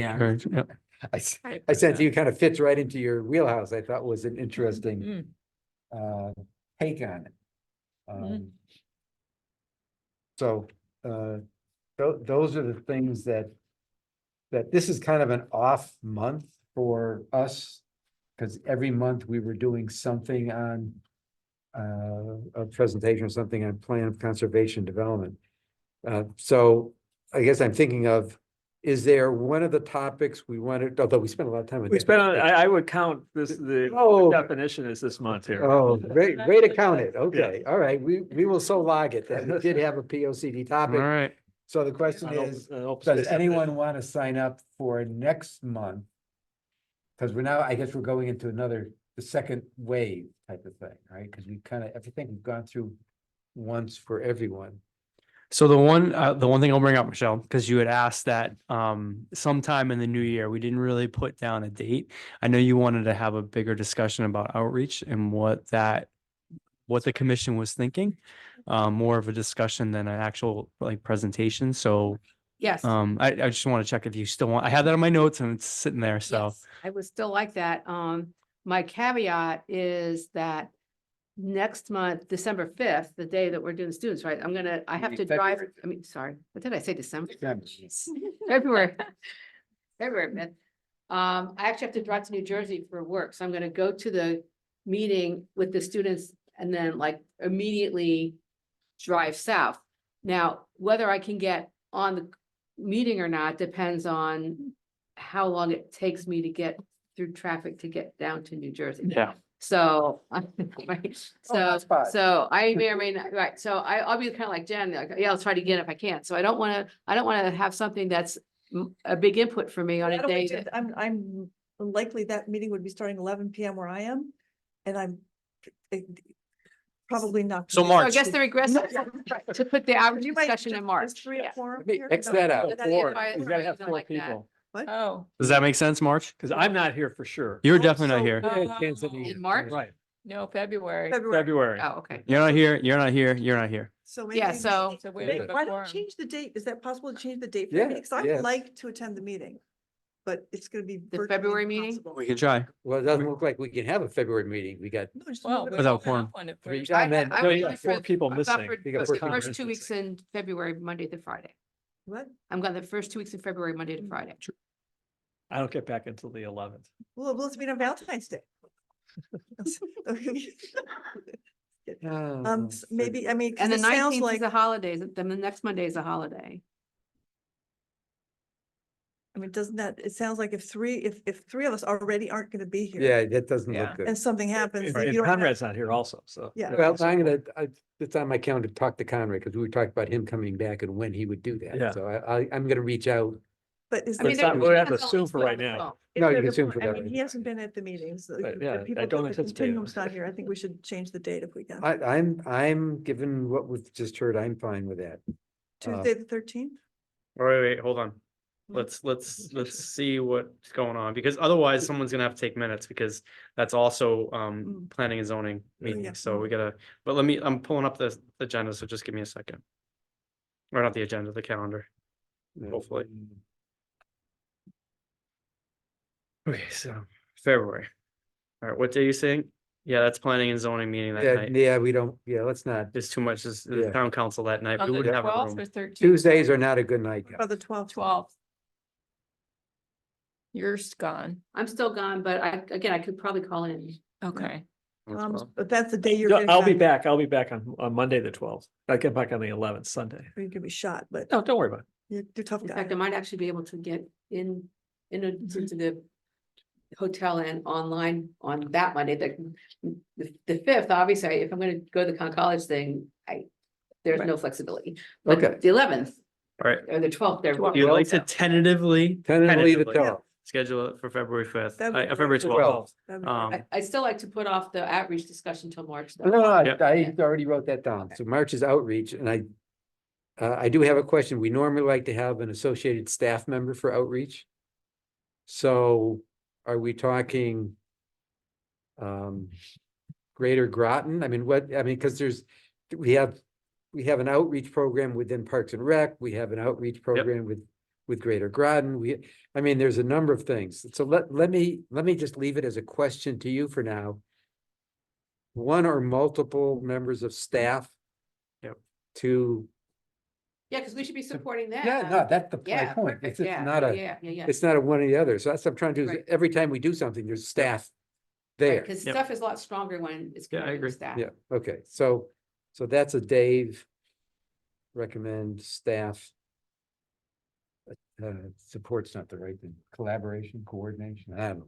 yep. I sense you kind of fits right into your wheelhouse. I thought was an interesting take on it. So those are the things that this is kind of an off month for us. Because every month we were doing something on a presentation or something on plan of conservation development. So I guess I'm thinking of, is there one of the topics we wanted, although we spent a lot of time on. We spent on, I would count this, the Oh. definition is this month here. Oh, way to count it. Okay, all right. We will so log it that we did have a P O C D All topic. right. So the question is, does anyone want to sign up for next month? Because we're now, I guess we're going into the second wave type of thing, right? Because we kind of, everything we've gone through once for everyone. So the one thing I'll bring up, Michelle, because you had asked that sometime in the new year, we didn't really put down a date. I know you wanted to have a bigger discussion about outreach and what the commission was thinking. More of a discussion than an actual like presentation. So Yes. I just want to check if you still want, I have that on my notes and it's sitting there, so. Yes, I would still like that. My caveat is that next month, December 5th, the day that we're doing students, right? I have to drive, sorry, what did I say, December? February. February 5th. I actually have to drive to New Jersey for work, so I'm gonna go to the meeting with the students and then like immediately drive south. Now, whether I can get on the meeting or not depends on how long it takes me to get through traffic to get down to New Jersey. Yeah. So, right, hot spot. so I may or may not, right, so I'll be kind of like Jen, like, yeah, I'll try to get it if I can. So I don't wanna have something that's a big input for me on I a don't day think that. I'm likely that meeting would be starting 11 PM where I am, and I'm probably not. So gonna be- So I March. guess the regress to put the average You might discussion in just- March. is 3 or Yeah. 4 Let me here? X No, that out. that's Four, if I- you gotta have something 4 like that. people, What? Oh, Does that make sense, March? because I'm not here for sure. You're Oh, definitely not so- here. In March? Right, no, February. February. Oh, okay. You're not here, you're not here, you're not here. So maybe. Yeah, so So we Why have a don't quorum. we change the date? Is that possible to change the date? Yeah, Because I yes. would like to attend the meeting, but it's gonna be. The virtually February meeting? impossible. We can try. Well, it doesn't look like we can have a February meeting. We got No, just Well, move it we Without won't have quorum. one if three. we're- And then, I No, would you got like 4 for- people I thought missing. for You got the 4 people first 2 missing. weeks in February, Monday to Friday. What? I'm gone the first 2 weeks in February, Monday to Friday. I don't get back until the 11th. Well, let's meet on Valentine's Day. Maybe, I mean, 'cause And the it sounds 19th is like, a holiday, then the next Monday is a holiday. I mean, doesn't that, it sounds like if 3 of us already aren't gonna be here. yeah, that doesn't Yeah. look good. And something happens. then And you don't have- Conrad's not here also, so. Yeah. Well, it's on my calendar to talk to Conrad, because we were talking about him coming back and when he would do Yeah. that. So I'm gonna reach out. But is I mean, it's there- not- there- we have to that's all assume it's for put right on the now. phone. is No, there you can the assume point- for I that mean, one. he hasn't been at the meetings. But yeah, The people I don't the anticipate it. continuum's not here. I think we should change the date if we can. I'm given what we've just heard, I'm fine with that. Tuesday, the 13th? Wait, hold on. Let's see what's going on, because otherwise someone's gonna have to take minutes, because that's also planning and zoning meeting, yeah. so we gotta, but I'm pulling up the agenda, so just give me a second. Or not the agenda, the calendar, hopefully. Okay, so February. All right, what day are you saying? Yeah, that's planning and zoning meeting that night. Yeah, we don't, let's not. There's too much, there's Yeah. town council that night, On we the wouldn't have a 12th room. or 13th? Tuesdays are not a good night. About the 12th. 12th. You're gone. I'm still gone, but I could probably call in. Okay. But that's the day you're. Yeah, getting I'll be back on Monday, the 12th. I get back on the 11th, Sunday. You could be shot, but No, don't worry about it. you're tough In guy. fact, I might actually be able to get into the hotel and online on that Monday, the 5th, obviously, if I'm gonna go to the college thing, there's no flexibility. But Okay. the 11th All right, or the 12th, there. you'd like to tentatively. Tentatively the tentatively. 12th. schedule it for February 5th, That'd be February great. 12th. That'd be great. I'd still like to put off the outreach discussion till March No, though. no, Yep. I already wrote that down. So March is outreach and I do have a question. We normally like to have an associated staff member for outreach. So are we talking Greater Groton? I mean, because we have an outreach program within Parks and Rec. We have an outreach program with Greater Groton. I mean, there's a number of things. So let me just leave it as a question to you for now. One or multiple members of staff. Yep. To, Yeah, because we should be supporting that. yeah, no, that's my Yeah, point. perfect, It's yeah, not yeah, yeah, yeah. it's not a one or the other. So that's what I'm trying to do is Right. every time we do something, there's staff there. Because Yep. stuff is a lot stronger when it's. Yeah, I connected with agree. staff. Yeah, okay, so that's a Dave. Recommend staff. Support's not the right thing, collaboration, coordination, I don't know,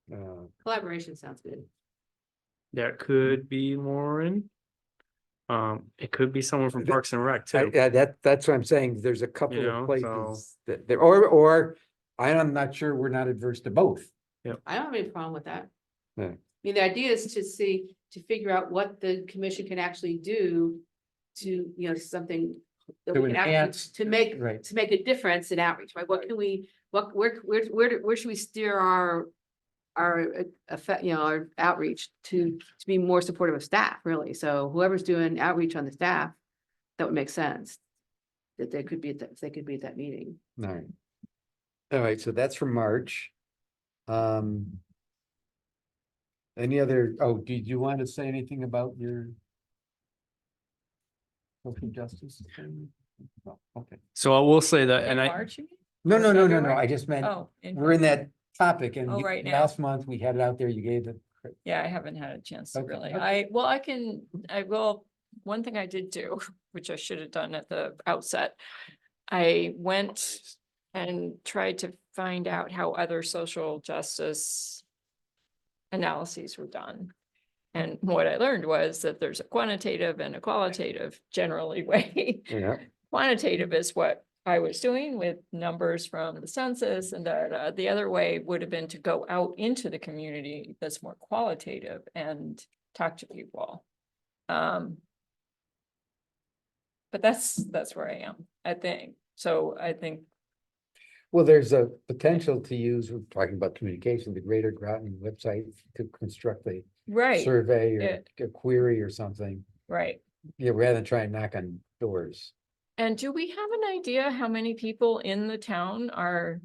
whatever. Collaboration sounds good. That could be Lauren. It could be someone from That- Parks and Rec too. That's what I'm saying, there's a couple You of know, places that there, or I'm not sure, we're not adverse to both. I don't have any problem with that. Yeah. I mean, the idea is to figure out what the commission can actually do to, something. That To we can actually, enhance- to make, right. to make a difference in outreach, right? What can we, where should we steer our effect, our outreach to be more supportive of staff, really? So whoever's doing outreach on the staff, that would make sense. That they could be at that meeting. All right, so that's for March. Any other, did you want to say anything about your social justice thing? No, okay. So I will say that, In and I, March, you mean? No, Or no, February? I just meant, Oh, we're in that topic and Oh, right now. last month we had it out there, you gave it. yeah, I haven't had a chance to Okay, really. okay. One thing I did do, which I should have done at the outset. I went and tried to find out how other social justice analyses were done. And what I learned was that there's a quantitative and a qualitative generally way. Yeah. Quantitative is what I was doing with numbers from the census, and the other way would have been to go out into the community that's more qualitative and talk to people. But that's where I am, I think. So I think, Well, there's a potential to use, we're talking about communication, the Greater Groton website to construct a right, survey or Yeah. a query or something. right. Yeah, rather than try and knock on doors. And do we have an idea how many people in the town are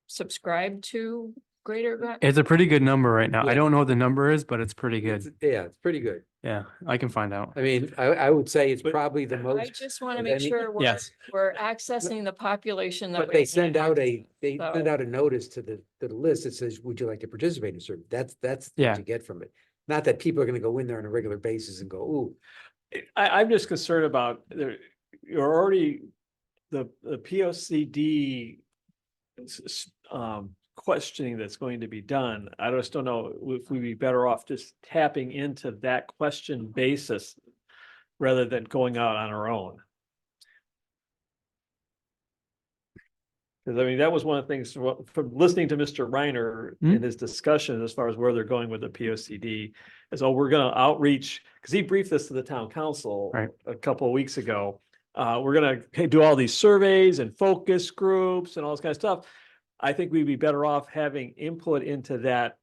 subscribed to Greater Groton? it's a pretty good number right now. Yeah. I don't know what the number is, but it's pretty good. Yeah, it's pretty good. Yeah, I can find out. I mean, I would say it's But probably the I most, just want to of make any- sure Yes. we're accessing the population that. but we they want send out access. they send So- out a notice to the list that says, would you like to participate in a survey? That's Yeah. what you get from it. Not that people are gonna go in there on a regular basis and go, ooh, I'm just concerned about you're already, the POCD questioning that's going to be done. I just don't know if we'd be better off just tapping into that question basis rather than going out on our own. Because I mean, that was one of the things from listening to Mr. Reiner in his discussion as far as where they're going with the POCD. Is, we're gonna outreach, because he briefed this to the town council Right. a couple of weeks ago. We're gonna do all these surveys and focus groups and all this kind of stuff. I think we'd be better off having input into that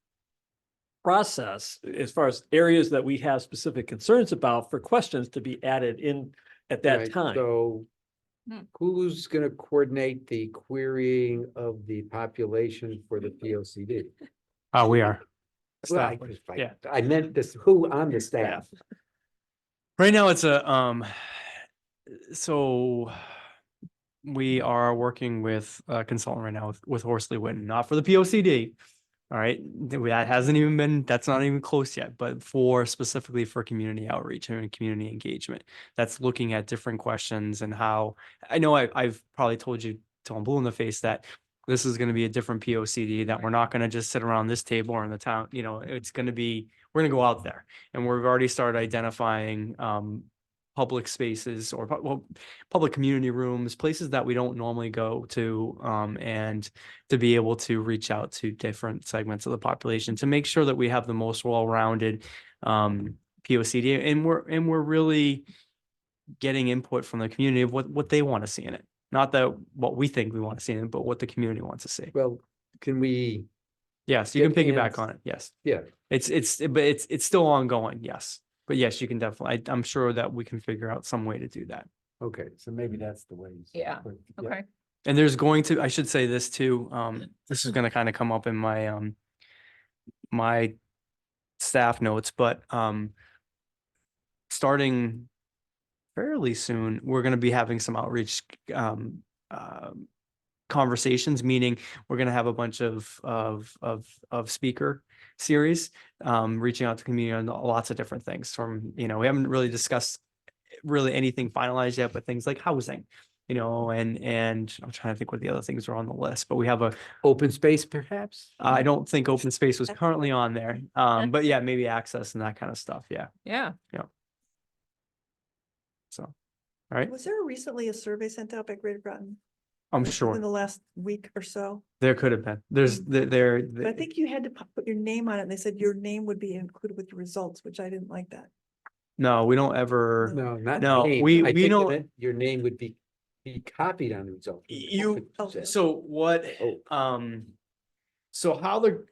process as far as areas that we have specific concerns about for questions to be added in at that right, time. so. Hmm. Who's gonna coordinate the querying of the population for the POCD? We are. Well, Staff. I Yeah. I meant this, who on the staff? Right now, it's so we are working with a consultant right now with Horsley Witten, not for the POCD. All right, that hasn't even been, that's not even close yet, but specifically for community outreach and community engagement. That's looking at different questions and how, I know I've probably told you till I'm blue in the face that this is going to be a different POCD, that we're not going to just sit around this table or in the town, it's going to be, we're going to go out there. And we've already started identifying public spaces or public community rooms, places that we don't normally go to, and to be able to reach out to different segments of the population to make sure that we have the most well-rounded POCD, and we're really getting input from the community of what they want to see in it. Not that what we think we want to see in it, but what the community wants to see. Well, can we, Yes, you can get piggyback hands- on it. Yes. yeah, But it's still ongoing. Yes. But yes, you can definitely, I'm sure that we can figure out some way to do that. okay, so maybe that's the way. Yeah, okay. And there's going to, I should say this too, this is gonna kind of come up in my my staff notes, but starting fairly soon, we're gonna be having some outreach conversations, meaning we're gonna have a bunch of speaker series, reaching out to community on lots of different things from, we haven't really discussed really anything finalized yet, but things like housing, and I'm trying to think what the other things are on the list, but we have Open space perhaps? I don't think open space was currently on there. But yeah, maybe access and that kind of stuff. Yeah. Yeah. So, all right. Was there recently a survey sent out by Greater Groton? I'm In sure the last week or so? there could have been. There's But I think you had to put your name on it, and they said your name would be included with the results, which I didn't like that. no, we don't ever. No, not. No, name. we I think don't- that your name would be copied on the result. You, Okay. so what, Oh. so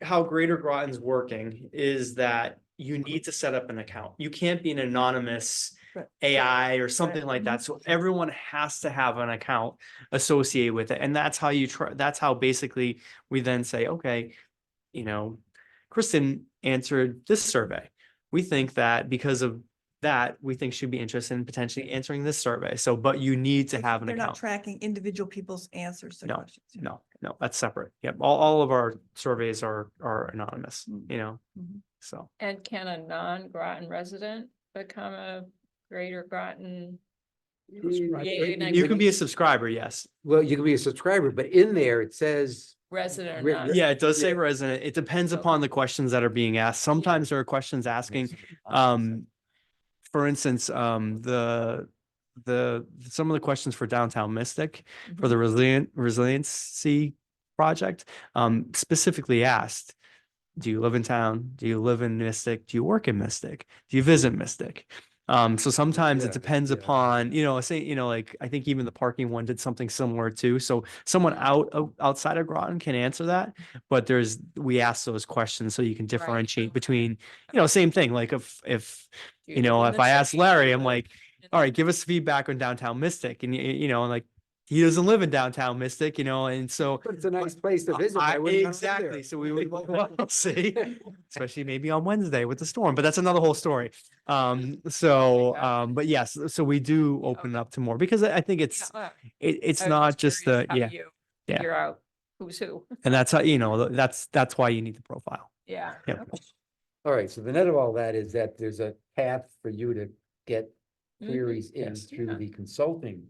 how Greater Groton's working is that you need to set up an account. You can't be an anonymous Right. AI or something like that. So everyone has to have an account associated with it. And that's how that's how basically we then say, okay, Kristen answered this survey. We think that because of that, we think she'd be interested in potentially answering this survey. So, but you need to have an They're not account. tracking individual people's answers to No, questions. No, that's separate. Yep. All of our surveys are anonymous, Mhm. so. And can a non-Groton resident become a Greater Groton? You can be a subscriber, yes. Well, you can be a subscriber, but in there it says, Resident or Re- not? Yeah, it does say Yeah. resident. It depends upon the questions that are being asked. Sometimes there are questions asking, for instance, some of the questions for downtown Mystic for the resiliency project, specifically asked, do you live in town? Do you live in Mystic? Do you work in Mystic? Do you visit Mystic? So sometimes it Yeah, depends yeah. upon, say, like, I think even the parking one did something similar too. So someone outside of Groton can answer that, but we ask those questions so you can differentiate between, same thing. Like if Do you live in if the I ask city? Larry, Do I'm you like, live all right, give us feedback on downtown Mystic. And like, he doesn't live in downtown Mystic, and so. but it's a nice place to visit. I wouldn't wanna live there. Exactly. So we would, well, see, especially maybe on Wednesday with the storm, but that's another whole story. But yes, so we do open up to more because I think it's I was not just curious how yeah, you yeah. Figure out who's who. and that's how, that's why you need the profile. Yeah. Yeah. All right, so the net of all that is that there's a path for you to get Mhm. queries in Yes. through Yeah. the consulting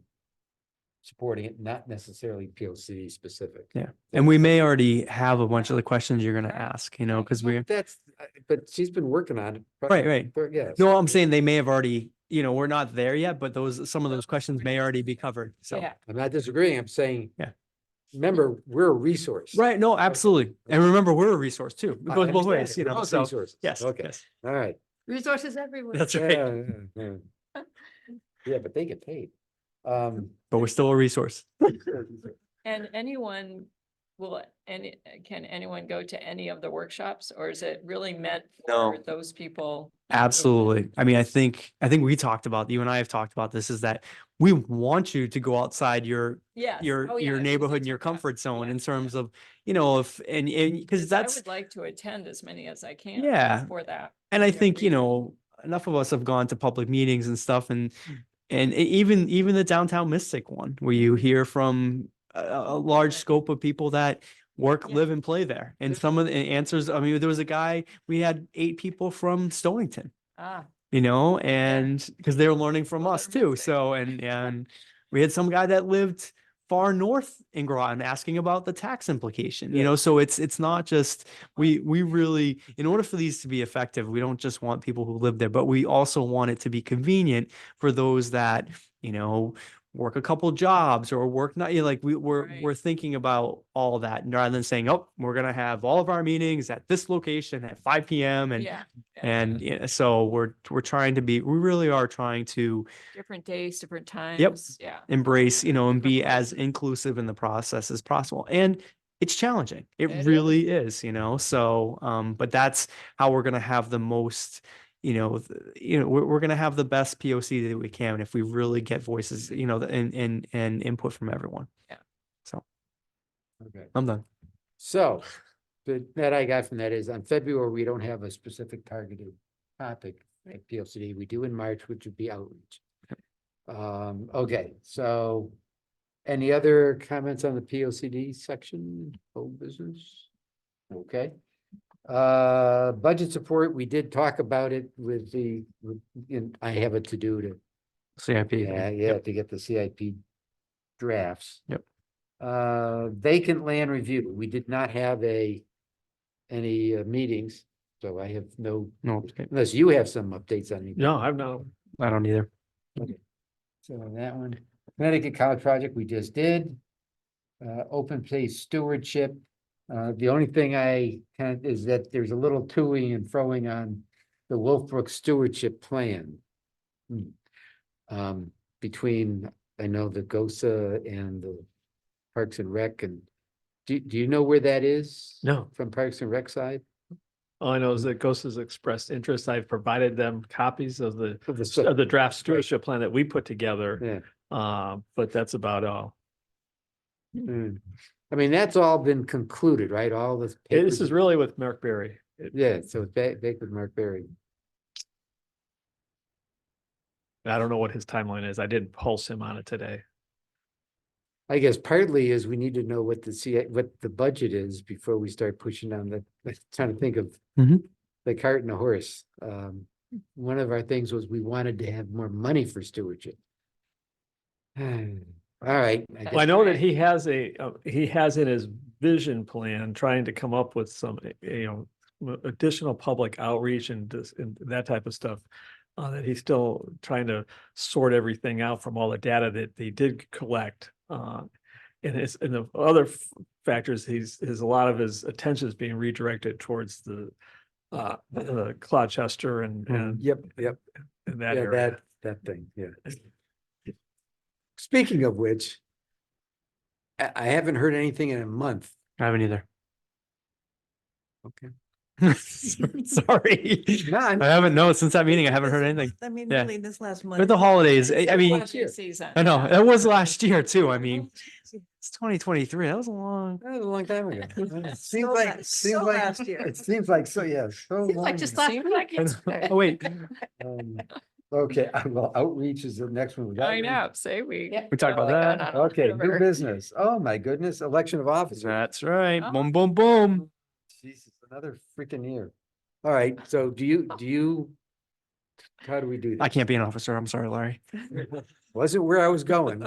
supporting it, not necessarily POC specific. Yeah. And we may already have a bunch of the questions you're going to ask, because That's, but she's been working on it. Right. Yes. No, I'm saying they may have already, we're not there yet, but some of those questions may already be covered. So. Yeah. I'm not disagreeing, I'm saying. Yeah. Remember, we're a resource. Right. No, absolutely. And remember, we're a resource too. It I goes both understand. ways, We're both so. resources. Yes. Okay, Yes. all right. Resources everywhere. That's right. Yeah, but they get paid. But we're still a resource. And can anyone go to any of the workshops, or is it really meant No. for those people? Absolutely. I mean, I think we talked about, you and I have talked about this, is that we want you to go outside your Yes. your Oh, yeah, your she neighborhood did and your say that. comfort zone Yeah, in terms yeah. of, if, and because I that's, would like to attend as many as I can. Yeah. For that. and I Yeah, think, reason. enough of us have gone to public meetings and stuff, and even the downtown Mystic one, where you hear from a large scope of people that work, Yeah. live and play there. And some of the answers, I mean, there was a guy, we had 8 people from Stonington, Ah, and because they were learning from Well, us they're too. moving. So, and we had some guy that lived far north in Groton asking about the tax implication, you Yeah. know, so it's not just, we really, in order for these to be effective, we don't just want people who live there, but we also want it to be convenient for those that, you know, work a couple jobs or work not, you know, like we're Right. thinking about all that rather than saying, oh, we're gonna have all of our meetings at this location at 5 p.m. Yeah. And yeah, so we're trying to be, we really are trying to Different days, different times. Yeah. embrace, you know, and be Different as inclusive in the process as possible. And it's challenging. It It really is, you know, so, but that's how we're going to have the most, you know, we're going to have the best POC that we can if we really get voices, you know, and input from everyone. Yeah. So Okay. I'm done. So, that I got from that is on February, we don't have a specific targeted topic at PLCD. We do in March, which would be outreach. Okay, so any other comments on the PLCD section, old business? Okay. Budget support, we did talk about it with I have it to do to, CIP. yeah, to get the CIP drafts. Yep. Vacant land review, we did not have any meetings, so I have no, unless you have some updates on anything. No, I've not. I don't either. So on that one, Connecticut College project we just did. Open place stewardship. The only thing I can is that there's a little toing and froing on the Wolfbrook stewardship plan. Between, I know the GOSA and the Parks and Rec, and do you know where that is? No. From Parks and Rec side? All I know is that Ghost has expressed interest. I've provided them copies of the Of the of the draft stewardship plan that we put together. Yeah. But that's about all. Mm. I mean, that's all been concluded, right? All this. This is really with Mark Berry. Yeah, so it's back with Mark Berry. I don't know what his timeline is. I didn't pulse him on it today. I guess partly is we need to know what what the budget is before we start pushing on trying to think of Mhm. the cart and the horse. One of our things was we wanted to have more money for stewardship. All right. Well, I know that he has he has in his vision plan trying to come up with some, additional public outreach and that type of stuff. That he's still trying to sort everything out from all the data that they did collect. And the other factors, a lot of his attention is being redirected towards the Gloucester and Yep. and that Yeah, area. that thing, yeah. Speaking of which, I haven't heard anything in a month. I haven't either. Okay. Sorry. No, I'm- I haven't, no, since that meeting, I haven't heard anything. I mean, Yeah. really, this last month. With the holidays, I mean, Budget season. I know, yeah. it was last year too. I mean, it's 2023. That was a long. That was a long time ago. It So seems like, last year. it seems like, so, yeah. So Seems like long just ago. last Seems like it's. Oh, wait, Okay, well, outreach is the next one. We got I know, say we. Yeah. we talked about going that. on Okay, new October. business. Oh, my goodness, election of officers. That's right. Oh. Boom, boom, boom. Jesus, another freaking year. All right, so how do we do I this? can't be an officer. I'm sorry, Larry. Wasn't where I was going.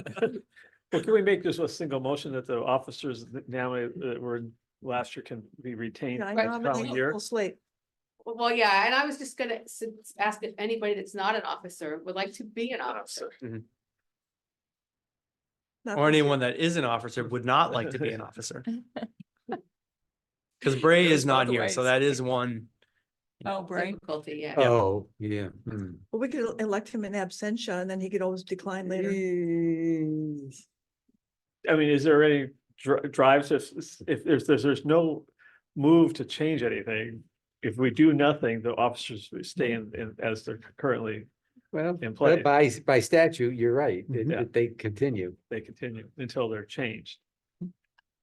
Well, can we make this a single motion that the officers that now that were last year can be retained? Yeah, I next nominate following a year? full slate. Well, yeah, and I was just gonna ask if anybody that's not an officer would like to be an officer. Not Or this year. anyone that is an officer would not like to be an officer. Because Bray Goes is not both here, so ways. that is one. Oh, right. Difficulty, yeah. Oh, yeah. Well, we could elect him in absentia and then he could always decline later. I mean, is there any drives if there's no move to change anything? If we do nothing, the officers would stay in as they're currently, Well, In place. by statute, you're right. Yeah. They continue. they continue until they're changed.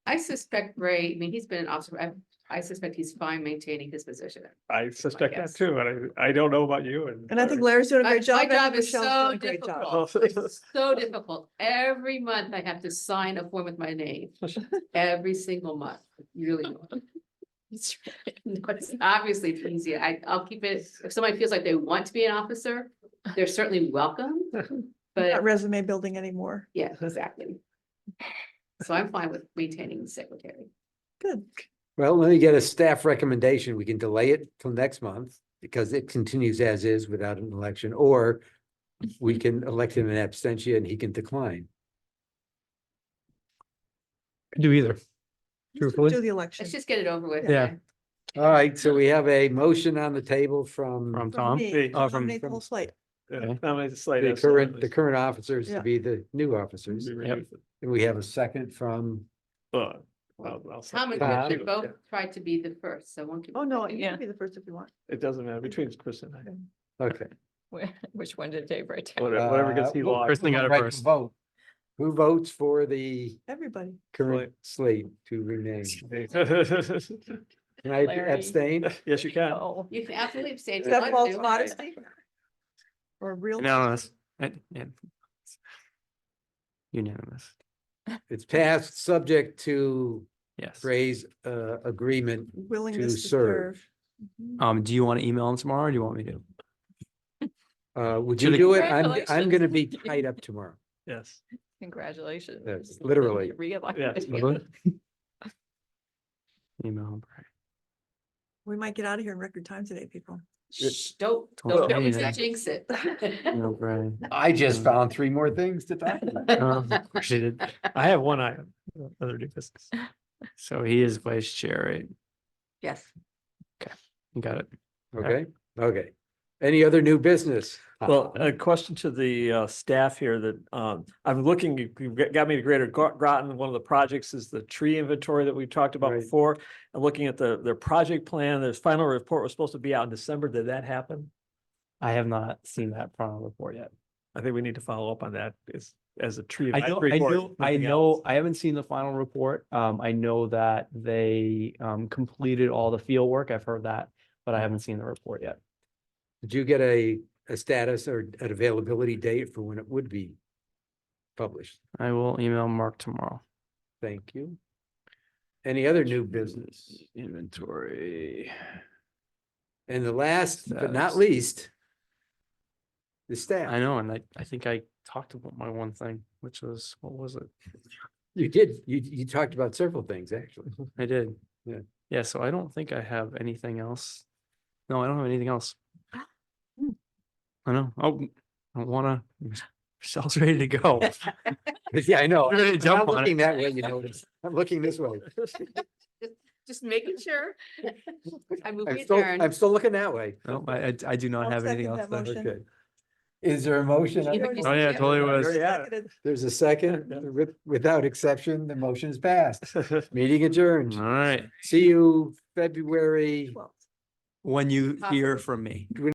I suspect Ray, I mean, he's been an officer, I suspect he's fine maintaining his position. I suspect that guess. too, and I don't know about you And I think Larry's doing a My great job. my and job is Michelle's so doing a great job. difficult, it's so difficult. Every month I have to sign a form with my name, every single month, really. It's But it's obviously it's easy. I'll keep it, if somebody feels like they want to be an officer, they're certainly welcome, Not but resume building anymore. yeah, exactly. So I'm fine with maintaining the secretary. Good. Well, let me get a staff recommendation. We can delay it till next month because it continues as is without an election, or we can elect him an abstention and he can decline. Could do either. Let's Truthfully. do the election. Let's just get it over with. Yeah. All right, so we have a motion on the table From from Tom. Me, Me. to Oh, from- nominate the whole slate. Okay. Nominate the slate. the as current officers to Yeah. be the new officers. Yep. And we have a second from, Tom Tom, and Tom. Chris both tried to be the first, so one. Oh, no, you Yeah. can be the first if you want. it doesn't matter between Chris and I, okay. Which one did Dave write down? whatever gets he well, lost. Kristen got it Right, first. vote. Who votes for the Everybody. current slate to remain? Yes, Can I Larry. abstain? you can. Oh, You can absolutely abstain. if Is you that want false to. modesty? Or real? Unanimous. Yeah. Unanimous. It's passed, subject to Yes. Ray's agreement. Willingness to serve. serve. Mhm. Do you want to email him tomorrow or do you want me to? Would To you the- do it? I'm gonna be Congratulations. tied up tomorrow. Yes. congratulations. Yes, literally. Reelected. Email him. We might get out of here in record time today, people. Shh, don't, Don't don't say anything. jinx it. No, Brian. I just found 3 more things to talk about. Of course he did. I have one item, other new business. So he is vice chair, right? Yes. You got it. Okay, okay. Any other new business? Well, a question to the staff here that I'm looking, you got me to Greater Groton. One of the projects is the tree inventory that we talked about Right. before. I'm looking at their project plan. Their final report was supposed to be out in December. Did that happen? I have not seen that final report yet. I think we need to follow up on that as a tree. I know, advisory I board, know, I nothing know, else. I haven't seen the final report. I know that they completed all the field work. I've heard that, but I haven't seen the report yet. Did you get a status or an availability date for when it would be published? I will email Mark tomorrow. Thank you. Any other new business? Inventory. And the last but not Status. least, the staff. I know, and I think I talked about my one thing, which was, what was it? You did, you talked about several things, actually. I did. Yeah. Yeah, so I don't think I have anything else. No, I don't have anything else. I know. Oh, I don't wanna, Michelle's ready to go. Yeah, I know. You're ready to I'm jump not on looking it. that way, you notice. I'm looking this way. Just making sure. I move I'm still looking that way. No, I do not I'll have anything second else. that to- motion. Okay. Is there a motion? You Oh, yeah, it totally was. Seconded. There's a second. Without exception, the motion is passed. Meeting adjourned. All right, See you February. Well. when you hear Possibly. from me.